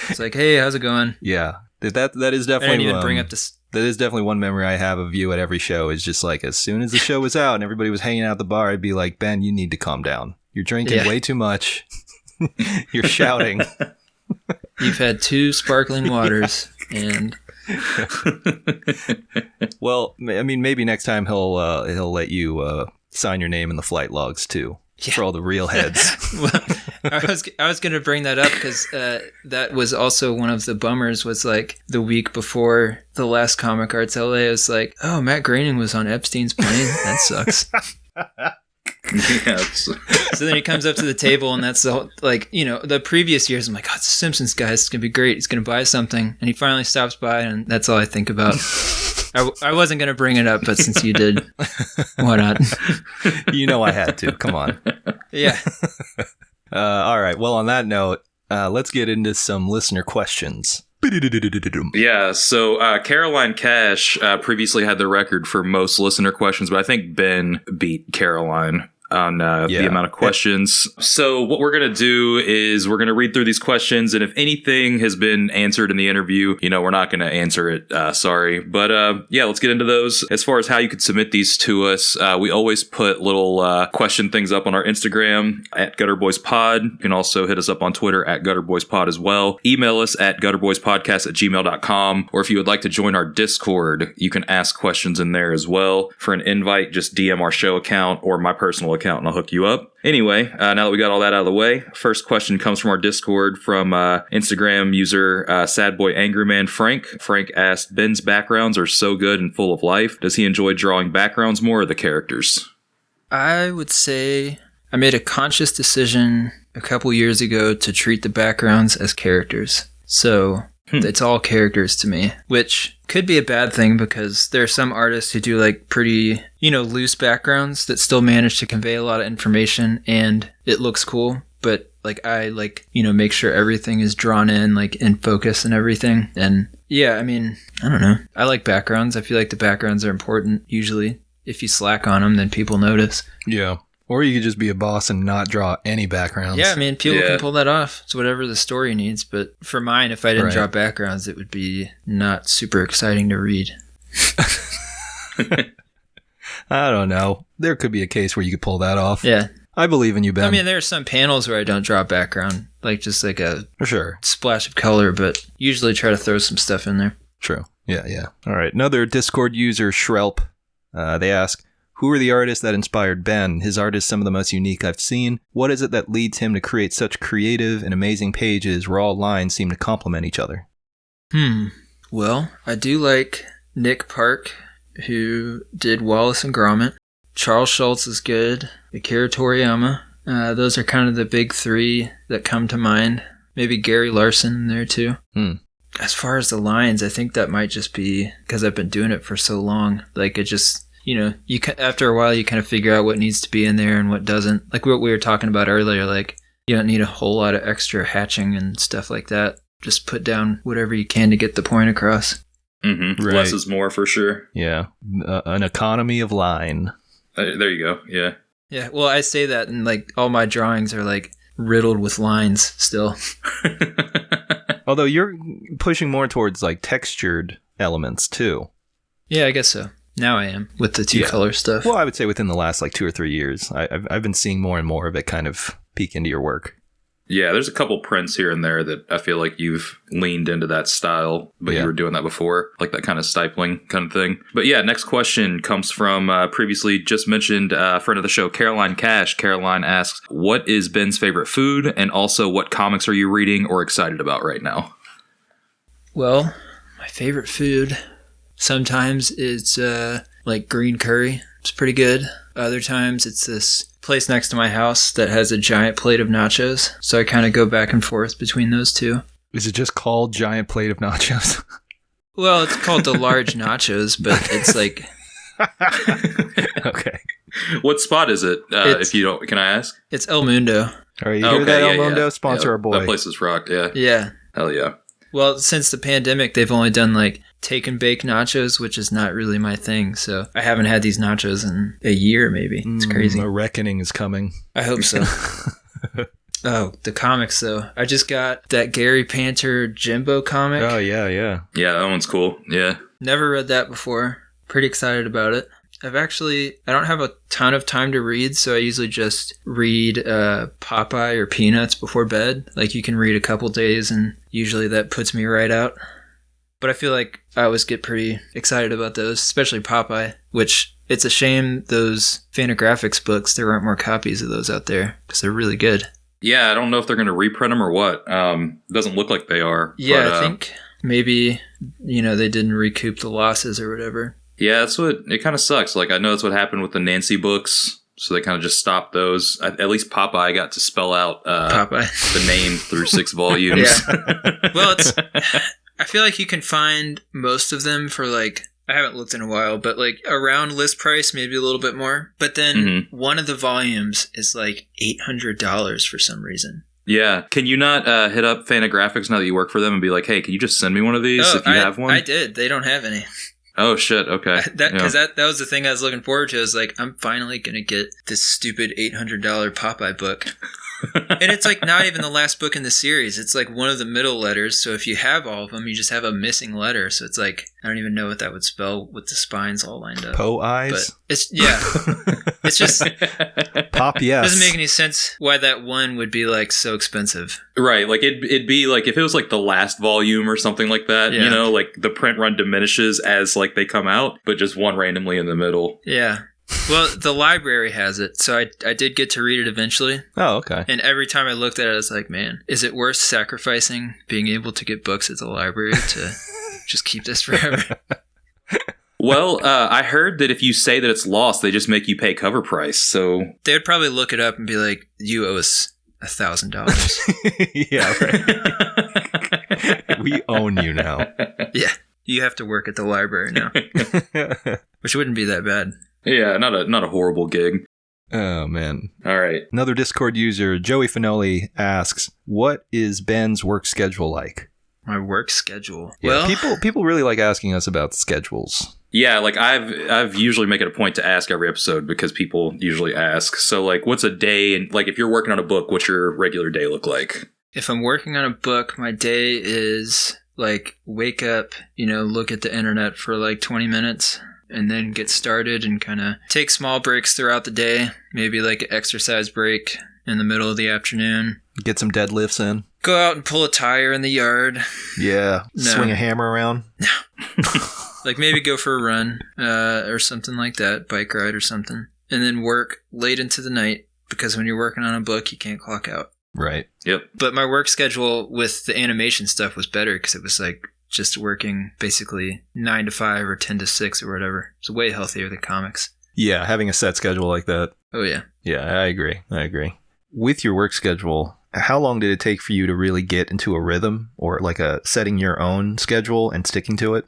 it's like, hey, how's it going? Yeah, that is I definitely. didn't even bring up this. That is definitely one memory I have of you at every show. Is just like as soon as the show was out and everybody was hanging out at the bar, I'd be like, Ben, you need to calm down. You're drinking way too much. You're shouting. You've had 2 sparkling waters, and Well, I mean, maybe next time he'll let you sign your name in the flight logs too, for all the real heads. well, I was going to bring that up because that was also one of the bummers. Was like the week before the last Comic Arts LA, I was like, oh, Matt Groening was on Epstein's plane. That sucks. Yes. So then he comes up to the table, and that's the whole, like, you know, the previous years, I'm like, oh, it's the Simpsons guy. It's going to be great. He's going to buy something. And he finally stops by, and that's all I think about. I wasn't going to bring it up, but since you did, why not? You know I had to. Come on. Yeah. All right. Well, on that note, let's get into some listener questions. Yeah, so Caroline Cash previously had the record for most listener questions, but I think Ben beat Caroline on the amount of questions. So what we're going to do is we're going to read through these questions, and if anything has been answered in the interview, you know, we're not going to answer it. Sorry. But yeah, let's get into those. As far as how you could submit these to us, we always put little question things up on our Instagram at GutterBoysPod. You can also hit us up on Twitter at GutterBoysPod as well. Email us at gutterboyspodcast@gmail.com. Or if you would like to join our Discord, you can ask questions in there as well. For an invite, just DM our show account or my personal account and I'll hook you up. Anyway, now that we got all that out of the way, first question comes from our Discord from Instagram user SadBoyAngryman Frank. Frank asked, Ben's backgrounds are so good and full of life. Does he enjoy drawing backgrounds more or the characters? I would say I made a conscious decision a couple years ago to treat the backgrounds as characters. So it's all characters to me, which could be a bad thing because there are some artists who do like pretty, loose backgrounds that still manage to convey a lot of information and it looks cool. But like I make sure everything is drawn in, like in focus and everything. And yeah, I mean, I don't know. I like backgrounds. I feel like the backgrounds are important usually. If you slack on them, then people notice. Yeah. Or you could just be a boss and not draw any backgrounds. Yeah, I mean, people can pull that off. It's whatever the story needs. But for mine, if I didn't draw backgrounds, it would be not super exciting to read. I don't know. There could be a case where you could pull that off. Yeah. I believe in you, Ben. I mean, there are some panels where I don't draw background, like just like a for sure splash of color, but usually try to throw some stuff in there. True. Yeah. All right. Another Discord user, Shrelp, they ask, who are the artists that inspired Ben? His art is some of the most unique I've seen. What is it that leads him to create such creative and amazing pages where all lines seem to complement each other? Well, I do like Nick Park, who did Wallace and Gromit. Charles Schultz is good. Akira Toriyama. Those are kind of the big three that come to mind. Maybe Gary Larson in there too. As far as the lines, I think that might just be because I've been doing it for so long. Like it just... after a while, you kind of figure out what needs to be in there and what doesn't. Like what we were talking about earlier, like you don't need a whole lot of extra hatching and stuff like that. Just put down whatever you can to get the point across. Mm-hmm. Right. Less is more for sure. Yeah. An economy of line. There you go. Yeah. Yeah. Well, I say that and like all my drawings are like riddled with lines still. Although you're pushing more towards like textured elements too. Yeah, I guess so. Now I am with the two color stuff. Well, I would say within the last like 2 or 3 years, I've been seeing more and more of it kind of peek into your work. Yeah, there's a couple prints here and there that I feel like you've leaned into that style, but you were doing that before, like that kind of stifling kind of thing. But yeah, next question comes from previously just mentioned friend of the show, Caroline Cash. Caroline asks, what is Ben's favorite food? And also, what comics are you reading or excited about right now? Well, my favorite food... Sometimes it's like green curry. It's pretty good. Other times it's this place next to my house that has a giant plate of nachos. So I kind of go back and forth between those two. Is it just called giant plate of nachos? Well, it's called the large nachos, but it's like... Okay. What spot is it, if you don't... Can I ask? It's El Mundo. All right, you hear that, El Mundo? Sponsor our boy. That place is rock, yeah. Yeah. Hell yeah. Well, since the pandemic, they've only done like take and bake nachos, which is not really my thing. So I haven't had these nachos in a year, maybe. It's crazy. A reckoning is coming. I hope so. Oh, the comics, though. I just got that Gary Panter Jimbo comic. Oh, yeah. Yeah, that one's cool. Yeah. Never read that before. Pretty excited about it. I don't have a ton of time to read, so I usually just read Popeye or Peanuts before bed. Like, you can read a couple days, and usually that puts me right out. But I feel like I always get pretty excited about those, especially Popeye, which it's a shame those Fantagraphics books, there aren't more copies of those out there, because they're really good. Yeah, I don't know if they're going to reprint them or what. Doesn't look like they are. Yeah, but, I think maybe, they didn't recoup the losses or whatever. Yeah, it kind of sucks. Like, I know that's what happened with the Nancy books, so they kind of just stopped those. At least Popeye got to spell out Popeye. The name through 6 volumes. Yeah. Well, I feel like you can find most of them for like, I haven't looked in a while, but like around list price, maybe a little bit more. But then one of the volumes is like $800 for some reason. Yeah. Can you not hit up Fantagraphics now that you work for them and be like, hey, can you just send me one of these if you have one? I did. They don't have any. Oh, shit. Okay. Because that was the thing I was looking forward to. I was like, I'm finally going to get this stupid $800 Popeye book. And it's like not even the last book in the series. It's like one of the middle letters. So if you have all of them, you just have a missing letter. So it's like, I don't even know what that would spell with the spines all lined up. Po-eyes? But it's just... Pop, yes. It doesn't make any sense why that one would be like so expensive. Right. Like it'd be like if it was like the last volume or something like that, like the print run diminishes as like they come out, but just one randomly in the middle. Yeah. Well, the library has it, so I did get to read it eventually. Oh, okay. And every time I looked at it, I was like, man, is it worth sacrificing being able to get books at the library to just keep this forever? Well, I heard that if you say that it's lost, they just make you pay cover price. So They'd probably look it up and be like, "You owe us $1,000." Yeah, right. We own you now. Yeah, you have to work at the library now, which wouldn't be that bad. yeah, not a horrible gig. Oh, man. All right. Another Discord user, Joey Finoli, asks, what is Ben's work schedule like? My work schedule. Yeah, Well, people really like asking us about schedules. Yeah, like I've usually make it a point to ask every episode because people usually ask. So like, what's a day? And like, if you're working on a book, what's your regular day look like? if I'm working on a book, my day is like wake up, look at the internet for like 20 minutes. And then get started and kind of take small breaks throughout the day. Maybe like an exercise break in the middle of the afternoon. Get some deadlifts in. Go out and pull a tire in the yard. Yeah. No. Swing a hammer around. Like maybe go for a run or something like that. Bike ride or something. And then work late into the night. Because when you're working on a book, you can't clock out. Right. Yep. But my work schedule with the animation stuff was better because it was like just working basically 9 to 5 or 10 to 6 or whatever. It's way healthier than comics. Yeah, having a set schedule like that. Oh, yeah. Yeah, I agree. With your work schedule, how long did it take for you to really get into a rhythm or like a setting your own schedule and sticking to it?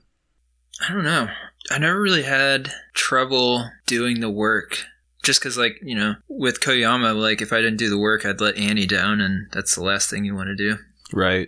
I don't know. I never really had trouble doing the work. Just because, like, with Koyama, like, if I didn't do the work, I'd let Annie down, and that's the last thing you want to do. Right.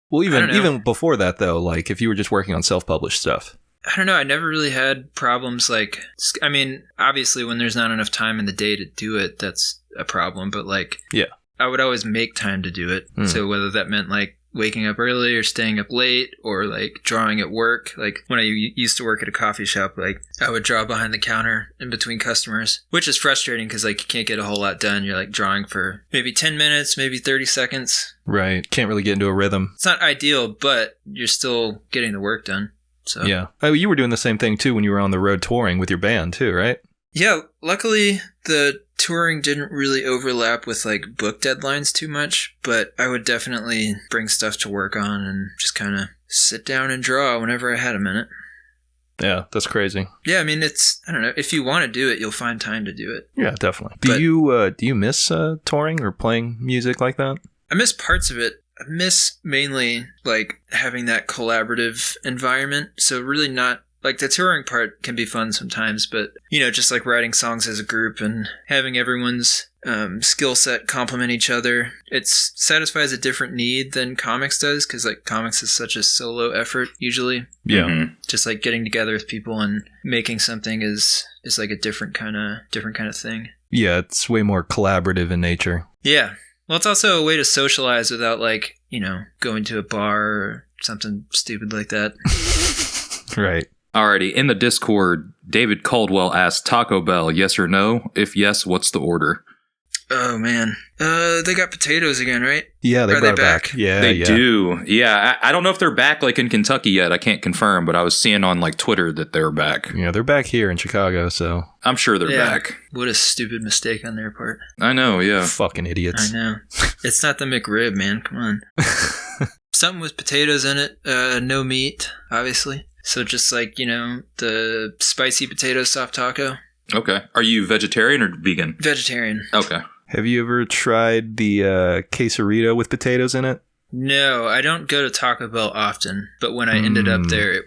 Well, even before that, though, like, if you were just working on self-published stuff. I don't know. I never really had problems, like, I mean, obviously, when there's not enough time in the day to do it, that's a problem, but, like, yeah, I would always make time to do it. So whether that meant, like, waking up early or staying up late or like drawing at work. Like when I used to work at a coffee shop, like I would draw behind the counter in between customers, which is frustrating because like you can't get a whole lot done. You're like drawing for maybe 10 minutes, maybe 30 seconds. Right. Can't really get into a rhythm. It's not ideal, but you're still getting the work done. So yeah. Oh, you were doing the same thing too when you were on the road touring with your band too, right? Yeah. Luckily, the touring didn't really overlap with like book deadlines too much, but I would definitely bring stuff to work on and just kind of sit down and draw whenever I had a minute. Yeah, that's crazy. Yeah, I mean, I don't know, if you want to do it, you'll find time to do it. Yeah, definitely. Do you miss touring or playing music like that? I miss parts of it. I miss mainly like having that collaborative environment. So really not like the touring part can be fun sometimes, but just like writing songs as a group and having everyone's skill set complement each other. It satisfies a different need than comics does because like comics is such a solo effort usually. Yeah. Mm-hmm. Just like getting together with people and making something is like a different kind of thing. Yeah, it's way more collaborative in nature. Yeah. Well, it's also a way to socialize without like, going to a bar or something stupid like that. Right. Alrighty, in the Discord, David Caldwell asked Taco Bell, yes or no? If yes, what's the order? Oh, man. They got potatoes again, right? Yeah, they brought it back. Yeah, they do. Yeah, I don't know if they're back like in Kentucky yet. I can't confirm, but I was seeing on like Twitter that they're back. Yeah, they're back here in Chicago, so I'm sure they're back. What a stupid mistake on their part. I know, yeah. Fucking idiots. I know. It's not the McRib, man. Come on. Something with potatoes in it. No meat, obviously. So just like, the spicy potato soft taco. Okay. Are you vegetarian or vegan? Vegetarian. Okay. Have you ever tried the quesarito with potatoes in it? No, I don't go to Taco Bell often. But when I ended up there,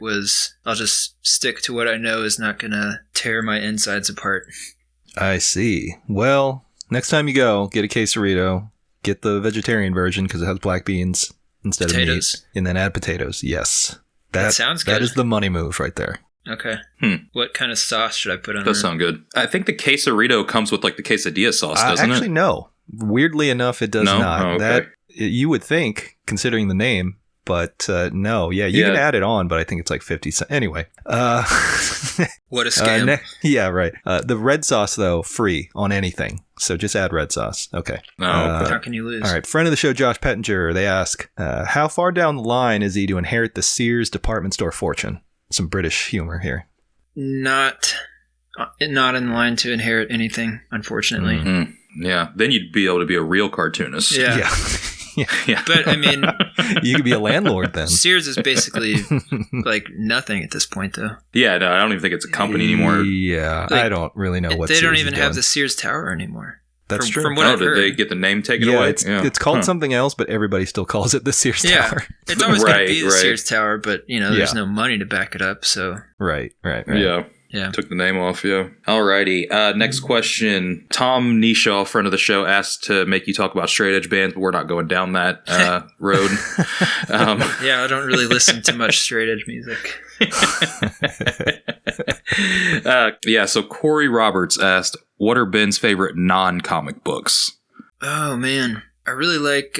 I'll just stick to what I know is not going to tear my insides apart. I see. Well, next time you go, get a quesarito. Get the vegetarian version because it has black beans instead of meat. And then add potatoes. Yes. That sounds good. That is the money move right there. Okay. What kind of sauce should I put on it? Does sound good. I think the quesarito comes with like the quesadilla sauce, doesn't it? Actually, no. Weirdly enough, it does not. Oh, okay. That you would think, considering the name, but no. Yeah, you can add it on, but I think it's like 50 cents. Anyway. What a scam. Yeah, right. The red sauce, though, free on anything. So just add red sauce. Okay. Okay. How can you lose? All right. Friend of the show, Josh Pettinger, they ask, how far down the line is he to inherit the Sears department store fortune? Some British humor here. Not in line to inherit anything, unfortunately. Mm-hmm. Yeah. Then you'd be able to be a real cartoonist. Yeah. Yeah. But I mean, You could be a landlord then. Sears is basically like nothing at this point, though. Yeah, no, I don't even think it's a company anymore. Yeah, Like, I don't really know what They don't Sears even is have doing. the Sears Tower anymore. That's true. From what I've Did heard. they get the name taken Yeah, away? it's called something else, but everybody still calls it the Sears Yeah, Tower. it's always going to be the Right. Sears Tower, but there's Yeah. no money to back it up. So Right. Yeah. Took the name off, yeah. Alrighty. Next question. Tom Nishaw, friend of the show, asked to make you talk about straight edge bands, but we're not going down that road. yeah, I don't really listen to much straight edge music. So Corey Roberts asked, what are Ben's favorite non-comic books? Oh man, I really like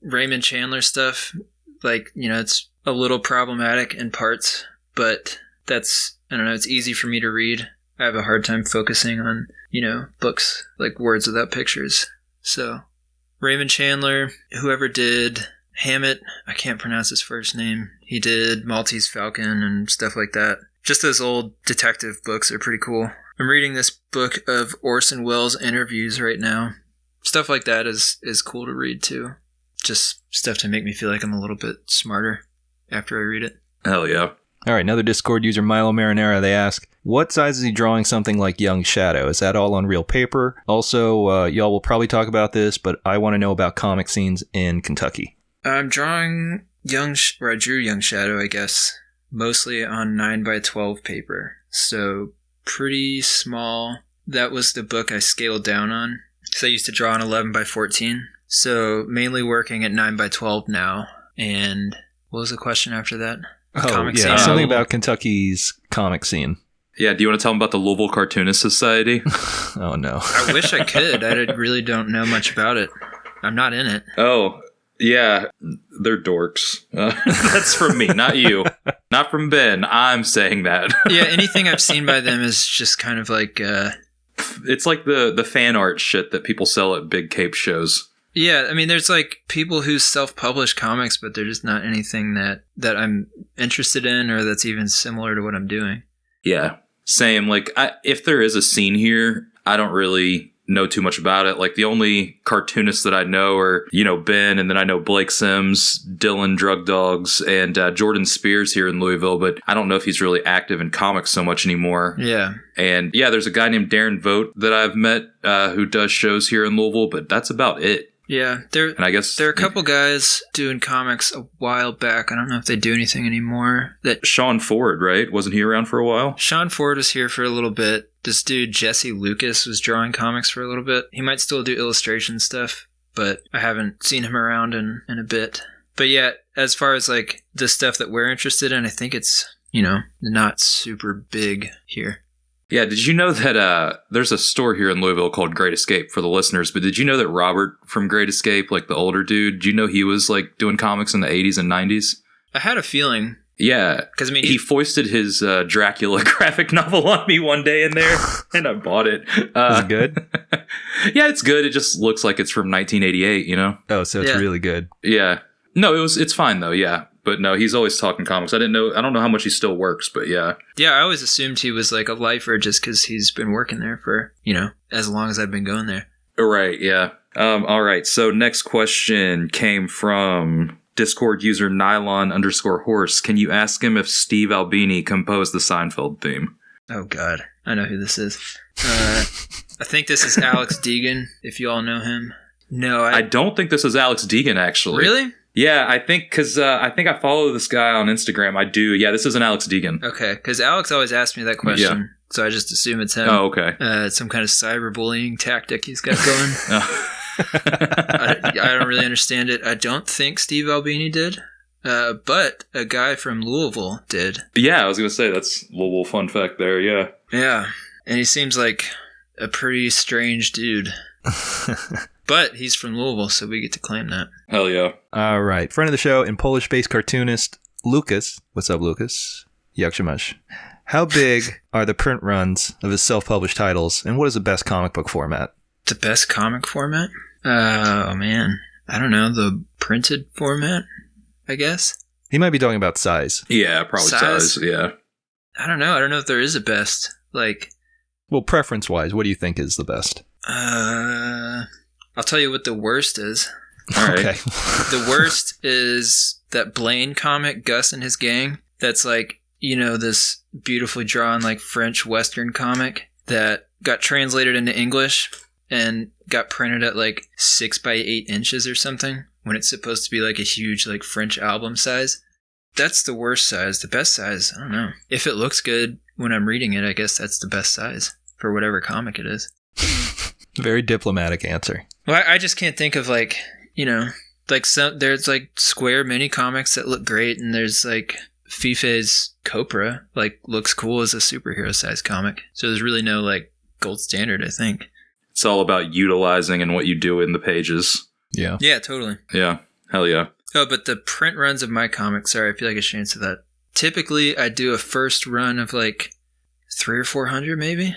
Raymond Chandler stuff. Like, it's a little problematic in parts, but I don't know, it's easy for me to read. I have a hard time focusing on, books like Words Without Pictures. So, Raymond Chandler, whoever did Hammett, I can't pronounce his first name. He did Maltese Falcon and stuff like that. Just those old detective books are pretty cool. I'm reading this book of Orson Welles interviews right now. Stuff like that is cool to read too. Just stuff to make me feel like I'm a little bit smarter after I read it. Hell yeah. All right, another Discord user, Milo Marinara, they ask, what size is he drawing something like Young Shadow? Is that all on real paper? Also, y'all will probably talk about this, but I want to know about comic scenes in Kentucky. I'm drawing I drew Young Shadow, I guess, mostly on 9x12 paper. So pretty small. That was the book I scaled down on. Because I used to draw on 11x14. So mainly working at 9x12 now. And what was the question after that? Comic scene. Something about Kentucky's comic scene. Yeah, do you want to tell them about the Louisville Cartoonist Society? Oh, no. I wish I could. I really don't know much about it. I'm not in it. Oh, yeah, they're dorks. That's from me, not you. Not from Ben. I'm saying that. Yeah, anything I've seen by them is just kind of like... It's like the fan art shit that people sell at big cape shows. Yeah, I mean, there's like people who self-publish comics, but they're just not anything that I'm interested in or that's even similar to what I'm doing. Yeah, same. Like, if there is a scene here, I don't really know too much about it. Like, the only cartoonists that I know are, Ben, and then I know Blake Sims, Dylan Drug Dogs, and Jordan Spears here in Louisville, but I don't know if he's really active in comics so much anymore. Yeah. And yeah, there's a guy named Darren Vogt that I've met who does shows here in Louisville, but that's about it. Yeah, And I guess there are a couple guys doing comics a while back. I don't know if they do anything anymore. Sean Ford, right? Wasn't he around for a while? Sean Ford was here for a little bit. This dude, Jesse Lucas, was drawing comics for a little bit. He might still do illustration stuff, but I haven't seen him around in a bit. But yeah, as far as like the stuff that we're interested in, I think it's, not super big here. Yeah, did you know that there's a store here in Louisville called Great Escape for the listeners, but did you know that Robert from Great Escape, like the older dude, did you know he was like doing comics in the 80s and 90s? I had a feeling. Yeah, because I mean, he foisted his Dracula graphic novel on me one day in there, and I bought it. Is it good? Yeah, it's good. It just looks like it's from 1988, Oh, so it's really good. Yeah. No, it's fine though, yeah. But no, he's always talking comics. I don't know how much he still works, but yeah. Yeah, I always assumed he was like a lifer just because he's been working there for, as long as I've been going there. Right, yeah. All right, so next question came from Discord user Nylon_horse. Can you ask him if Steve Albini composed the Seinfeld theme? Oh, God. I know who this is. I think this is Alex Deegan, if you all know him. No, I don't think this is Alex Deegan, actually. Really? Yeah, I think because I follow this guy on Instagram. I do. Yeah, this isn't Alex Deegan. Okay, because Alex always asks me that question, so I just assume it's him. Oh, okay. It's some kind of cyberbullying tactic he's got going. I don't really understand it. I don't think Steve Albini did, but a guy from Louisville did. Yeah, I was going to say, that's a little fun fact there, yeah. Yeah, and he seems like a pretty strange dude. But he's from Louisville, so we get to claim that. Hell yeah. All right. Friend of the show and Polish-based cartoonist Lucas. What's up, Lucas? Jak się masz? How big are the print runs of his self-published titles, and what is the best comic book format? The best comic format? Oh, man. I don't know. The printed format, I guess? He might be talking about size. Yeah, probably size, yeah. I don't know. I don't know if there is a best. Well, preference-wise, what do you think is the best? I'll tell you what the worst is. All right. Okay. The worst is that Blaine comic, Gus and his gang. That's like, this beautifully drawn like French Western comic that got translated into English and got printed at like 6 by 8 inches or something when it's supposed to be like a huge like French album size. That's the worst size. The best size, I don't know. If it looks good when I'm reading it, I guess that's the best size for whatever comic it is. Very diplomatic answer. Well, I just can't think of like, like there's like square mini comics that look great, and there's like Fife's Copra like looks cool as a superhero size comic. So there's really no like gold standard, I think. It's all about utilizing and what you do in the pages. Yeah. Yeah, totally. Yeah. Hell yeah. Oh, but the print runs of my comics, sorry, I feel like I should answer that. Typically, I do a first run of like 300 or 400 maybe.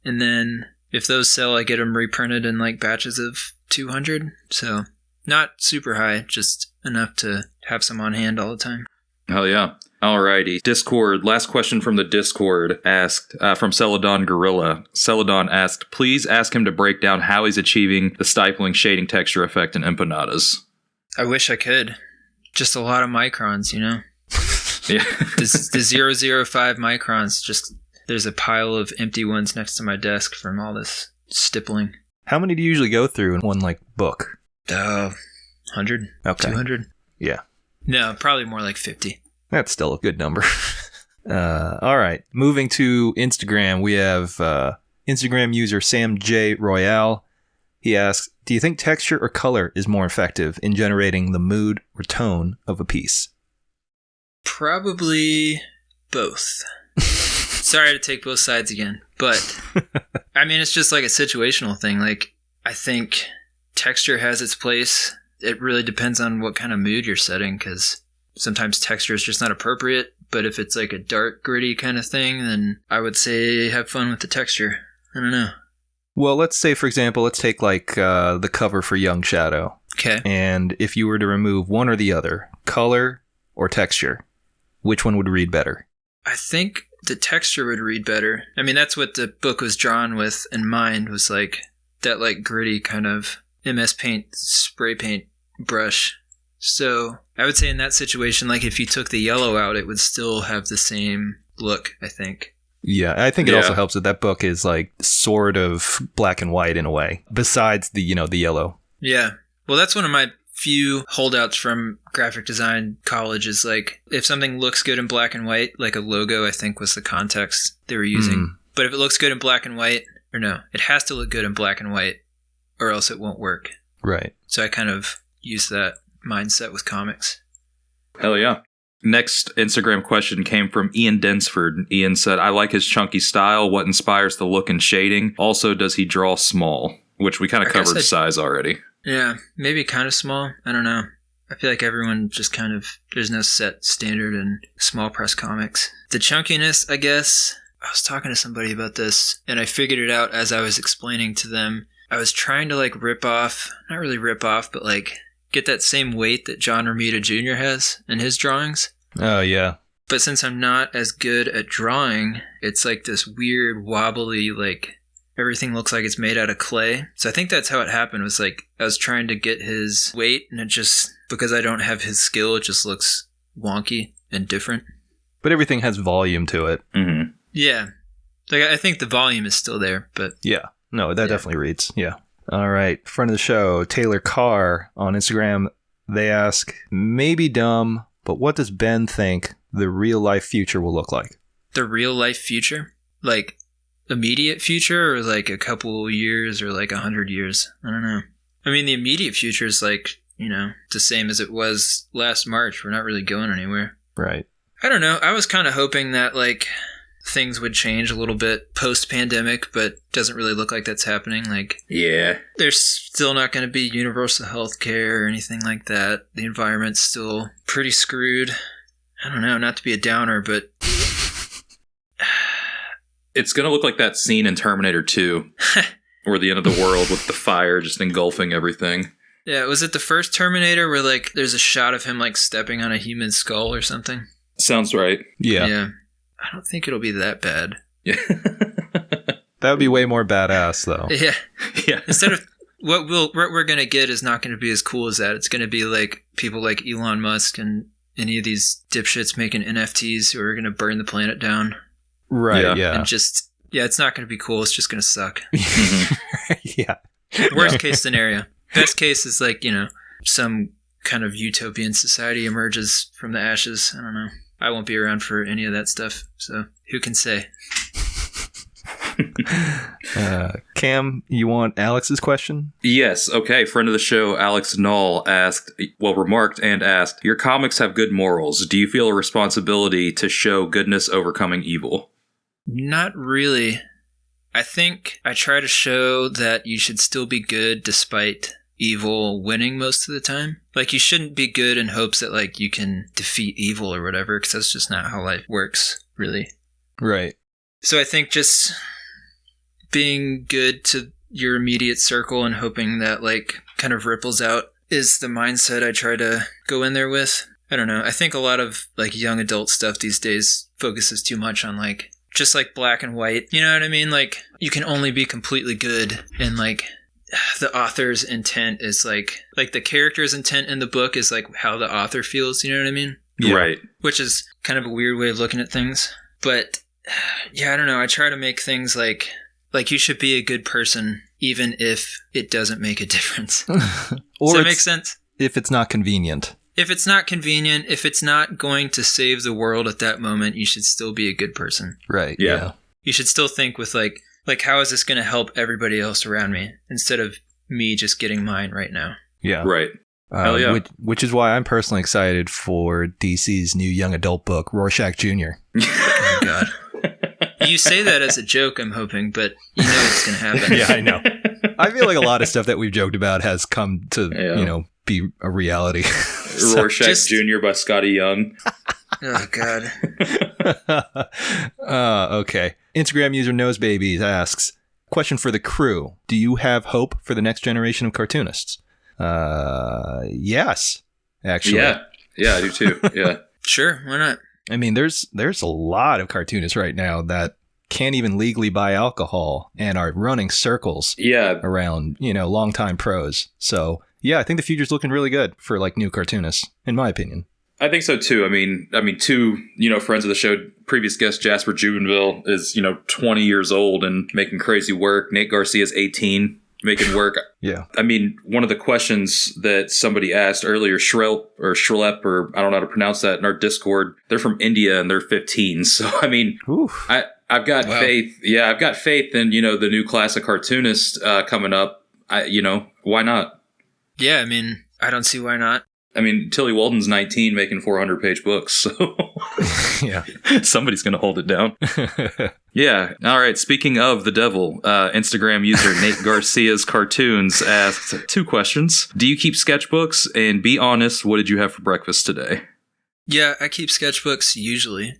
And then if those sell, I get them reprinted in like batches of 200. So not super high, just enough to have some on hand all the time. Hell yeah. Alrighty. Discord. Last question from the Discord asked from Celadon Gorilla. Celadon asked, please ask him to break down how he's achieving the stifling shading texture effect in empanadas. I wish I could. Just a lot of microns, Yeah. The 005 microns, just there's a pile of empty ones next to my desk from all this stippling. How many do you usually go through in one like book? 100? Okay. 200? Yeah. No, probably more like 50. That's still a good number. All right. Moving to Instagram, we have Instagram user Sam J. Royale. He asks, do you think texture or color is more effective in generating the mood or tone of a piece? Probably both. Sorry to take both sides again, but I mean, it's just like a situational thing. Like, I think texture has its place. It really depends on what kind of mood you're setting, because sometimes texture is just not appropriate. But if it's like a dark, gritty kind of thing, then I would say have fun with the texture. I don't know. Well, let's say, for example, let's take like the cover for Young Shadow. Okay. And if you were to remove one or the other, color or texture, which one would read better? I think the texture would read better. I mean, that's what the book was drawn with in mind, was like that like gritty kind of MS Paint spray paint brush. So I would say in that situation, like if you took the yellow out, it would still have the same look, I think. Yeah, I think it also helps that book is like sort of black and white in a way, besides the, the yellow. Yeah. Well, that's one of my few holdouts from graphic design college, is like if something looks good in black and white, like a logo, I think was the context they were using. But if it looks good in black and white, or no, it has to look good in black and white or else it won't work. Right. So I kind of use that mindset with comics. Hell yeah. Next Instagram question came from Ian Densford. Ian said, I like his chunky style. What inspires the look and shading? Also, does he draw small? Which we kind of covered size already. Yeah, maybe kind of small. I don't know. I feel like everyone just kind of, there's no set standard in small press comics. The chunkiness, I guess, I was talking to somebody about this, and I figured it out as I was explaining to them. I was trying to like not really rip off, but like get that same weight that John Romita Jr. has in his drawings. Oh, yeah. But since I'm not as good at drawing, it's like this weird wobbly, like everything looks like it's made out of clay. So I think that's how it happened, was like I was trying to get his weight, and it just, because I don't have his skill, it just looks wonky and different. But everything has volume to it. Mm-hmm. Yeah. Like I think the volume is still there, but... Yeah. No, that definitely reads. Yeah. All right. Friend of the show, Taylor Carr on Instagram. They ask, maybe dumb, but what does Ben think the real life future will look like? The real life future? Like immediate future, or like a couple years, or like 100 years? I don't know. I mean, the immediate future is like, the same as it was last March. We're not really going anywhere. Right. I don't know. I was kind of hoping that like things would change a little bit post-pandemic, but doesn't really look like that's happening. Like, yeah, there's still not going to be universal health care or anything like that. The environment's still pretty screwed. I don't know, not to be a downer, but it's going to look like that scene in Terminator 2 or the end of the world with the fire just engulfing everything. Yeah, was it the first Terminator where like there's a shot of him like stepping on a human skull or something? Sounds right. Yeah. I don't think it'll be that bad. Yeah. That would be way more badass, though. Yeah. Yeah. Instead of what we're going to get is not going to be as cool as that. It's going to be like people like Elon Musk and any of these dipshits making NFTs who are going to burn the planet down. Right, yeah. And just, it's not going to be cool. It's just going to suck. Yeah. Worst case scenario. Best case is like, some kind of utopian society emerges from the ashes. I don't know. I won't be around for any of that stuff. So who can say? Cam, you want Alex's question? Yes. Okay. Friend of the show, Alex Null remarked and asked, your comics have good morals. Do you feel a responsibility to show goodness overcoming evil? Not really. I think I try to show that you should still be good despite evil winning most of the time. Like, you shouldn't be good in hopes that, like, you can defeat evil or whatever, because that's just not how life works, really. Right. So I think just being good to your immediate circle and hoping that, like, kind of ripples out is the mindset I try to go in there with. I don't know. I think a lot of, like, young adult stuff these days focuses too much on, like, just, like, black and white. You know what I mean? Like, you can only be completely good, and, like, the author's intent is like the character's intent in the book is like how the author feels, you know what I mean? Yeah. Right. Which is kind of a weird way of looking at things. But yeah, I don't know. I try to make things like you should be a good person even if it doesn't make a difference. Or does that make sense? If it's not convenient. If it's not convenient, if it's not going to save the world at that moment, you should still be a good person. Right. Yeah. You should still think with like, how is this going to help everybody else around me instead of me just getting mine right now? Yeah. Right. Hell yeah. Which is why I'm personally excited for DC's new young adult book, Rorschach Jr. Oh, God. You say that as a joke, I'm hoping, but you know it's going to happen. Yeah, I know. I feel like a lot of stuff that we've joked about has come to, be a reality. Rorschach Jr. by Scotty Young. Oh, God. Okay. Instagram user Nosebabies asks, question for the crew. Do you have hope for the next generation of cartoonists? Yes, actually. Yeah, I do too. Yeah. Sure, why not? I mean, there's a lot of cartoonists right now that can't even legally buy alcohol and are running circles around, longtime pros. So, yeah, I think the future's looking really good for like new cartoonists, in my opinion. I think so too. I mean, two, friends of the show, previous guest Jasper Jubenville is, 20 years old and making crazy work. Nate Garcia's 18, making work. Yeah. I mean, one of the questions that somebody asked earlier, Shrelp, I don't know how to pronounce that, in our Discord, they're from India and they're 15. So, I mean, oof. I've got faith. Yeah, I've got faith in, the new class of cartoonists coming up. Why not? Yeah, I mean, I don't see why not. I mean, Tilly Walden's 19 making 400-page books, so yeah, somebody's going to hold it down. Yeah. All right. Speaking of the devil, Instagram user Nate Garcia's Cartoons asked 2 questions. Do you keep sketchbooks? And be honest, what did you have for breakfast today? Yeah, I keep sketchbooks usually,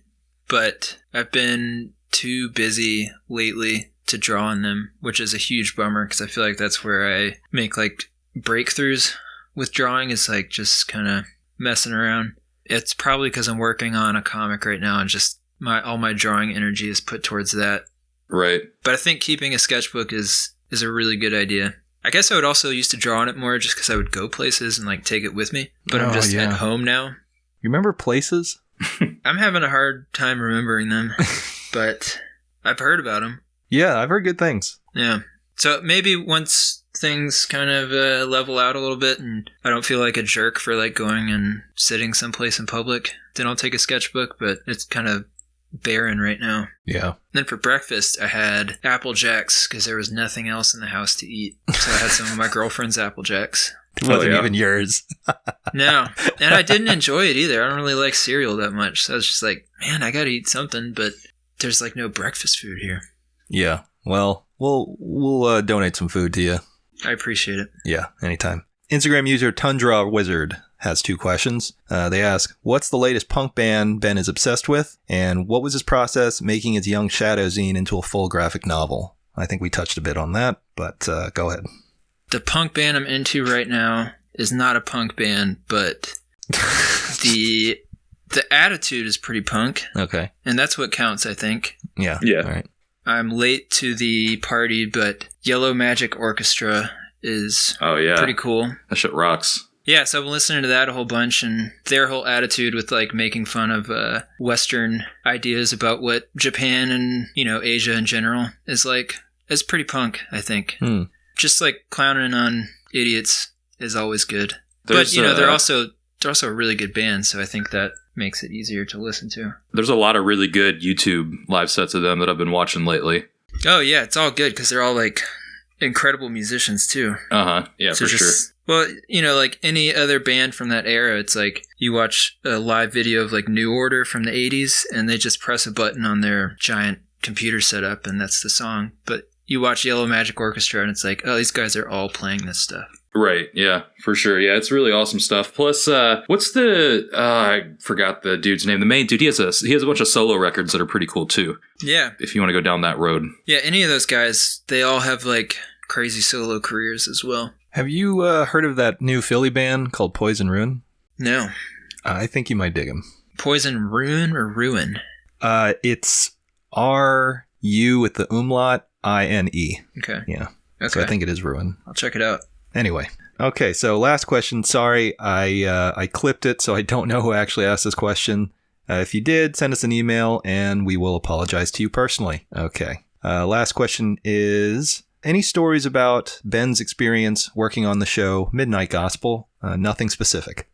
but I've been too busy lately to draw on them, which is a huge bummer because I feel like that's where I make like breakthroughs with drawing, is like just kind of messing around. It's probably because I'm working on a comic right now and just all my drawing energy is put towards that. Right. But I think keeping a sketchbook is a really good idea. I guess I would also used to draw on it more just because I would go places and like take it with me. But I'm just at home now. You remember places? I'm having a hard time remembering them, but I've heard about them. Yeah, I've heard good things. Yeah. So maybe once things kind of level out a little bit and I don't feel like a jerk for like going and sitting someplace in public, then I'll take a sketchbook, but it's kind of barren right now. Yeah. Then for breakfast, I had Apple Jacks because there was nothing else in the house to eat. So I had some of my girlfriend's Apple Jacks. It wasn't even yours. No. And I didn't enjoy it either. I don't really like cereal that much. So I was just like, man, I got to eat something, but there's like no breakfast food here. Yeah. Well, we'll donate some food to you. I appreciate it. Yeah, anytime. Instagram user Tundra Wizard has 2 questions. They ask, what's the latest punk band Ben is obsessed with? And what was his process making his Young Shadow zine into a full graphic novel? I think we touched a bit on that, but go ahead. The punk band I'm into right now is not a punk band, but the attitude is pretty punk. Okay. And that's what counts, I think. Yeah. Yeah. All right. I'm late to the party, but Yellow Magic Orchestra is Oh, yeah. pretty cool. That shit rocks. Yeah, so I've been listening to that a whole bunch, and their whole attitude with like making fun of Western ideas about what Japan and, you know, Asia in general is like, is pretty punk, I think. Just like clowning on idiots is always good. But, you know, they're also a really good band, so I think that makes it easier to listen to. There's a lot of really good YouTube live sets of them that I've been watching lately. Oh, yeah, it's all good because they're all like incredible musicians, too. Yeah, So for sure. Well, you know, like any other band from that era, it's like you watch a live video of like New Order from the 80s and they just press a button on their giant computer setup and that's the song. But you watch Yellow Magic Orchestra and it's like, oh, these guys are all playing this stuff. Right, yeah, for sure. Yeah, it's really awesome stuff. Plus, what's the, I forgot the dude's name. The main dude, he has a bunch of solo records that are pretty cool too. Yeah. If you want to go down that road. Yeah, any of those guys, they all have like crazy solo careers as well. Have you heard of that new Philly band called Poison Ruin? No. I think you might dig them. Poison Ruin or Ruin? It's R-U with the umlaut, I-N-E. Okay. Yeah. Okay. So I think it is Ruin. I'll check it out. Anyway. Okay, so last question. Sorry, I clipped it, so I don't know who actually asked this question. If you did, send us an email, and we will apologize to you personally. Okay. Last question is, any stories about Ben's experience working on the show Midnight Gospel? Nothing specific.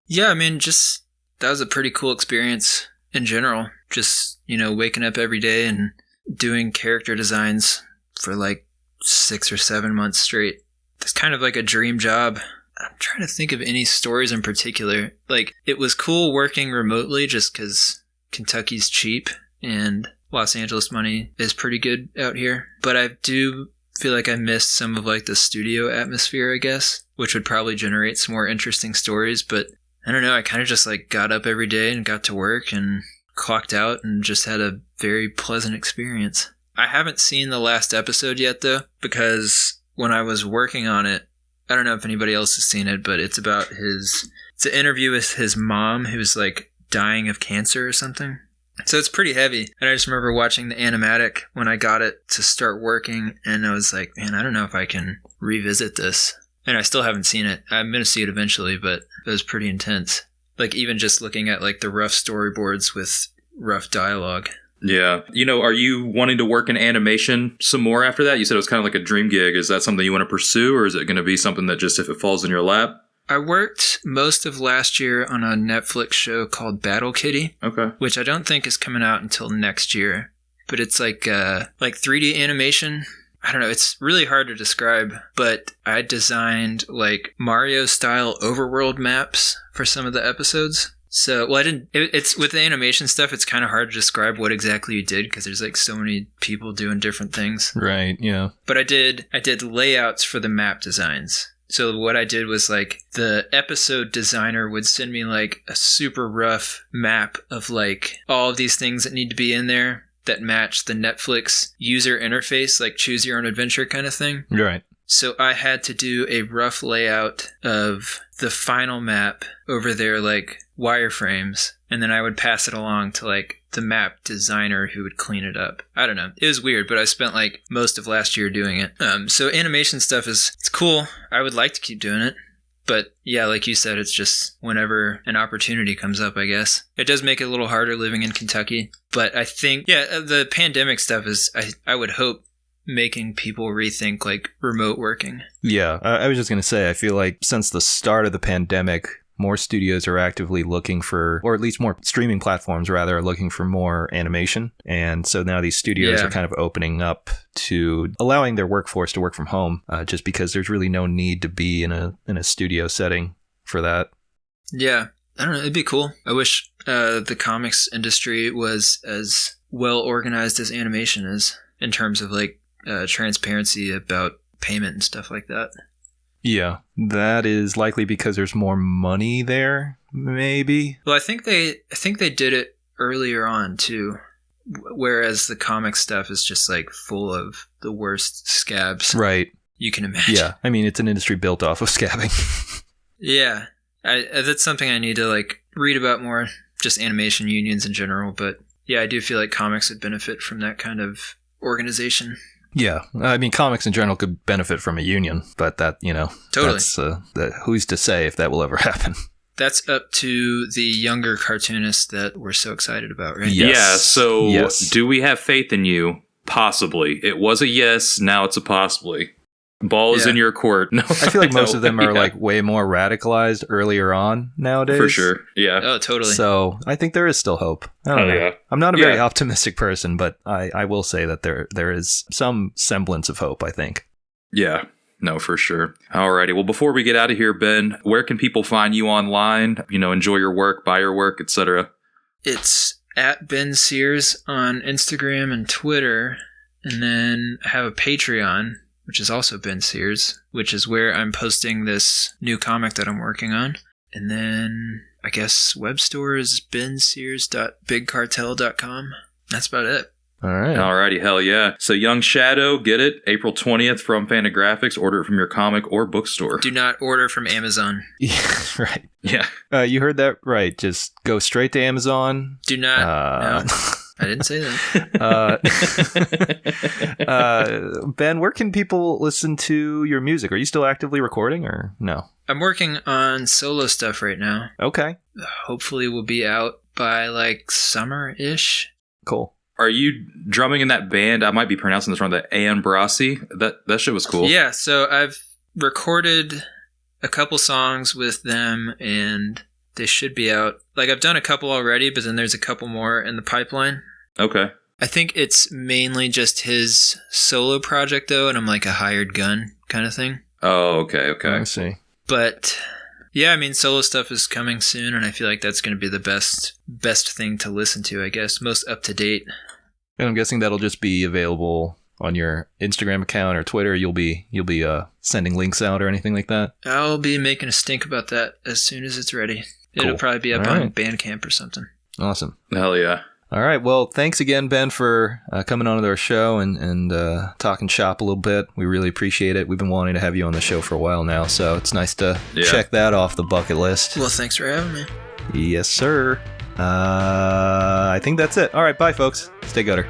Yeah, I mean, just that was a pretty cool experience in general. Just, you know, waking up every day and doing character designs for like 6 or 7 months straight. It's kind of like a dream job. I'm trying to think of any stories in particular. Like, it was cool working remotely just because Kentucky's cheap and Los Angeles money is pretty good out here. But I do feel like I missed some of like the studio atmosphere, I guess, which would probably generate some more interesting stories. But I don't know, I kind of just like got up every day and got to work and clocked out and just had a very pleasant experience. I haven't seen the last episode yet though, because when I was working on it, I don't know if anybody else has seen it, but it's about it's an interview with his mom who's like dying of cancer or something. So it's pretty heavy. And I just remember watching the animatic when I got it to start working, and I was like, man, I don't know if I can revisit this. And I still haven't seen it. I'm going to see it eventually, but it was pretty intense. Like even just looking at like the rough storyboards with rough dialogue. Yeah. You know, are you wanting to work in animation some more after that? You said it was kind of like a dream gig. Is that something you want to pursue, or is it going to be something that just if it falls in your lap? I worked most of last year on a Netflix show called Battle Kitty. Okay. Which I don't think is coming out until next year. But it's like 3D animation. I don't know. It's really hard to describe, but I designed like Mario-style overworld maps for some of the episodes. So, well, I didn't. It's with the animation stuff. It's kind of hard to describe what exactly you did because there's like so many people doing different things. Right. Yeah. But I did layouts for the map designs. So what I did was like the episode designer would send me like a super rough map of like all of these things that need to be in there that match the Netflix user interface, like choose your own adventure kind of thing. Right. So I had to do a rough layout of the final map over their like wireframes, and then I would pass it along to like the map designer who would clean it up. I don't know. It was weird, but I spent like most of last year doing it. So animation stuff it's cool. I would like to keep doing it. But yeah, like you said, it's just whenever an opportunity comes up, I guess. It does make it a little harder living in Kentucky. But I think, yeah, the pandemic stuff is, I would hope, making people rethink like remote working. Yeah, I was just going to say, I feel like since the start of the pandemic, more studios are actively looking for, or at least more streaming platforms rather, are looking for more animation. And so now these studios are kind of opening up to allowing their workforce to work from home, just because there's really no need to be in a studio setting for that. Yeah, I don't know. It'd be cool. I wish the comics industry was as well organized as animation is in terms of like transparency about payment and stuff like that. Yeah, that is likely because there's more money there, maybe. Well, I think they did it earlier on too, whereas the comic stuff is just like full of the worst scabs. Right. You can imagine. Yeah, I mean, it's an industry built off of scabbing. Yeah, that's something I need to like read about more, just animation unions in general. But yeah, I do feel like comics would benefit from that kind of organization. Yeah, I mean, comics in general could benefit from a union, but that, Totally. that's, who's to say if that will ever happen? That's up to the younger cartoonists that we're so excited about, right? Yes. Yeah, so Yes. do we have faith in you? Possibly. It was a yes, now it's a possibly. Ball is Yeah. in your court. No, I feel like most of them are yeah, like way more radicalized earlier on nowadays. for sure. Yeah. Oh, totally. So I think there is still hope. I don't Oh, know. yeah. I'm not a very Yeah. optimistic person, but I will say that there is some semblance of hope, I think. Yeah. No, for sure. Alrighty. Well, before we get out of here, Ben, where can people find you online? Enjoy your work, buy your work, etc. It's at Ben Sears on Instagram and Twitter. And then I have a Patreon, which is also Ben Sears, which is where I'm posting this new comic that I'm working on. And then I guess web store is bensears.bigcartel.com. That's about it. All right. Alrighty, hell yeah. So Young Shadow, get it? April 20th from Fantagraphics. Order it from your comic or bookstore. Do not order from Amazon. Yeah, right. Yeah. You heard that right. Just go straight to Amazon. Do not. No, I didn't say that. Ben, where can people listen to your music? Are you still actively recording or no? I'm working on solo stuff right now. Okay, Hopefully we'll be out by like summer-ish. cool. Are you drumming in that band? I might be pronouncing this wrong. The Ambrossi. That shit was cool. Yeah, so I've recorded a couple songs with them and they should be out. Like I've done a couple already, but then there's a couple more in the pipeline. Okay. I think it's mainly just his solo project though, and I'm like a hired gun kind of thing. Oh, okay. I see. But yeah, I mean, solo stuff is coming soon, and I feel like that's going to be the best thing to listen to, I guess, most up to date. And I'm guessing that'll just be available on your Instagram account or Twitter. You'll be sending links out or anything like that. I'll be making a stink about that as soon as it's ready. It'll Cool. probably be up All on right. Bandcamp or something. Awesome. Hell yeah. All right. Well, thanks again, Ben, for coming on to our show and talking shop a little bit. We really appreciate it. We've been wanting to have you on the show for a while now, so it's nice to check that off the bucket list. Well, thanks for having me. Yes, sir. I think that's it. All right. Bye, folks. Stay gutter.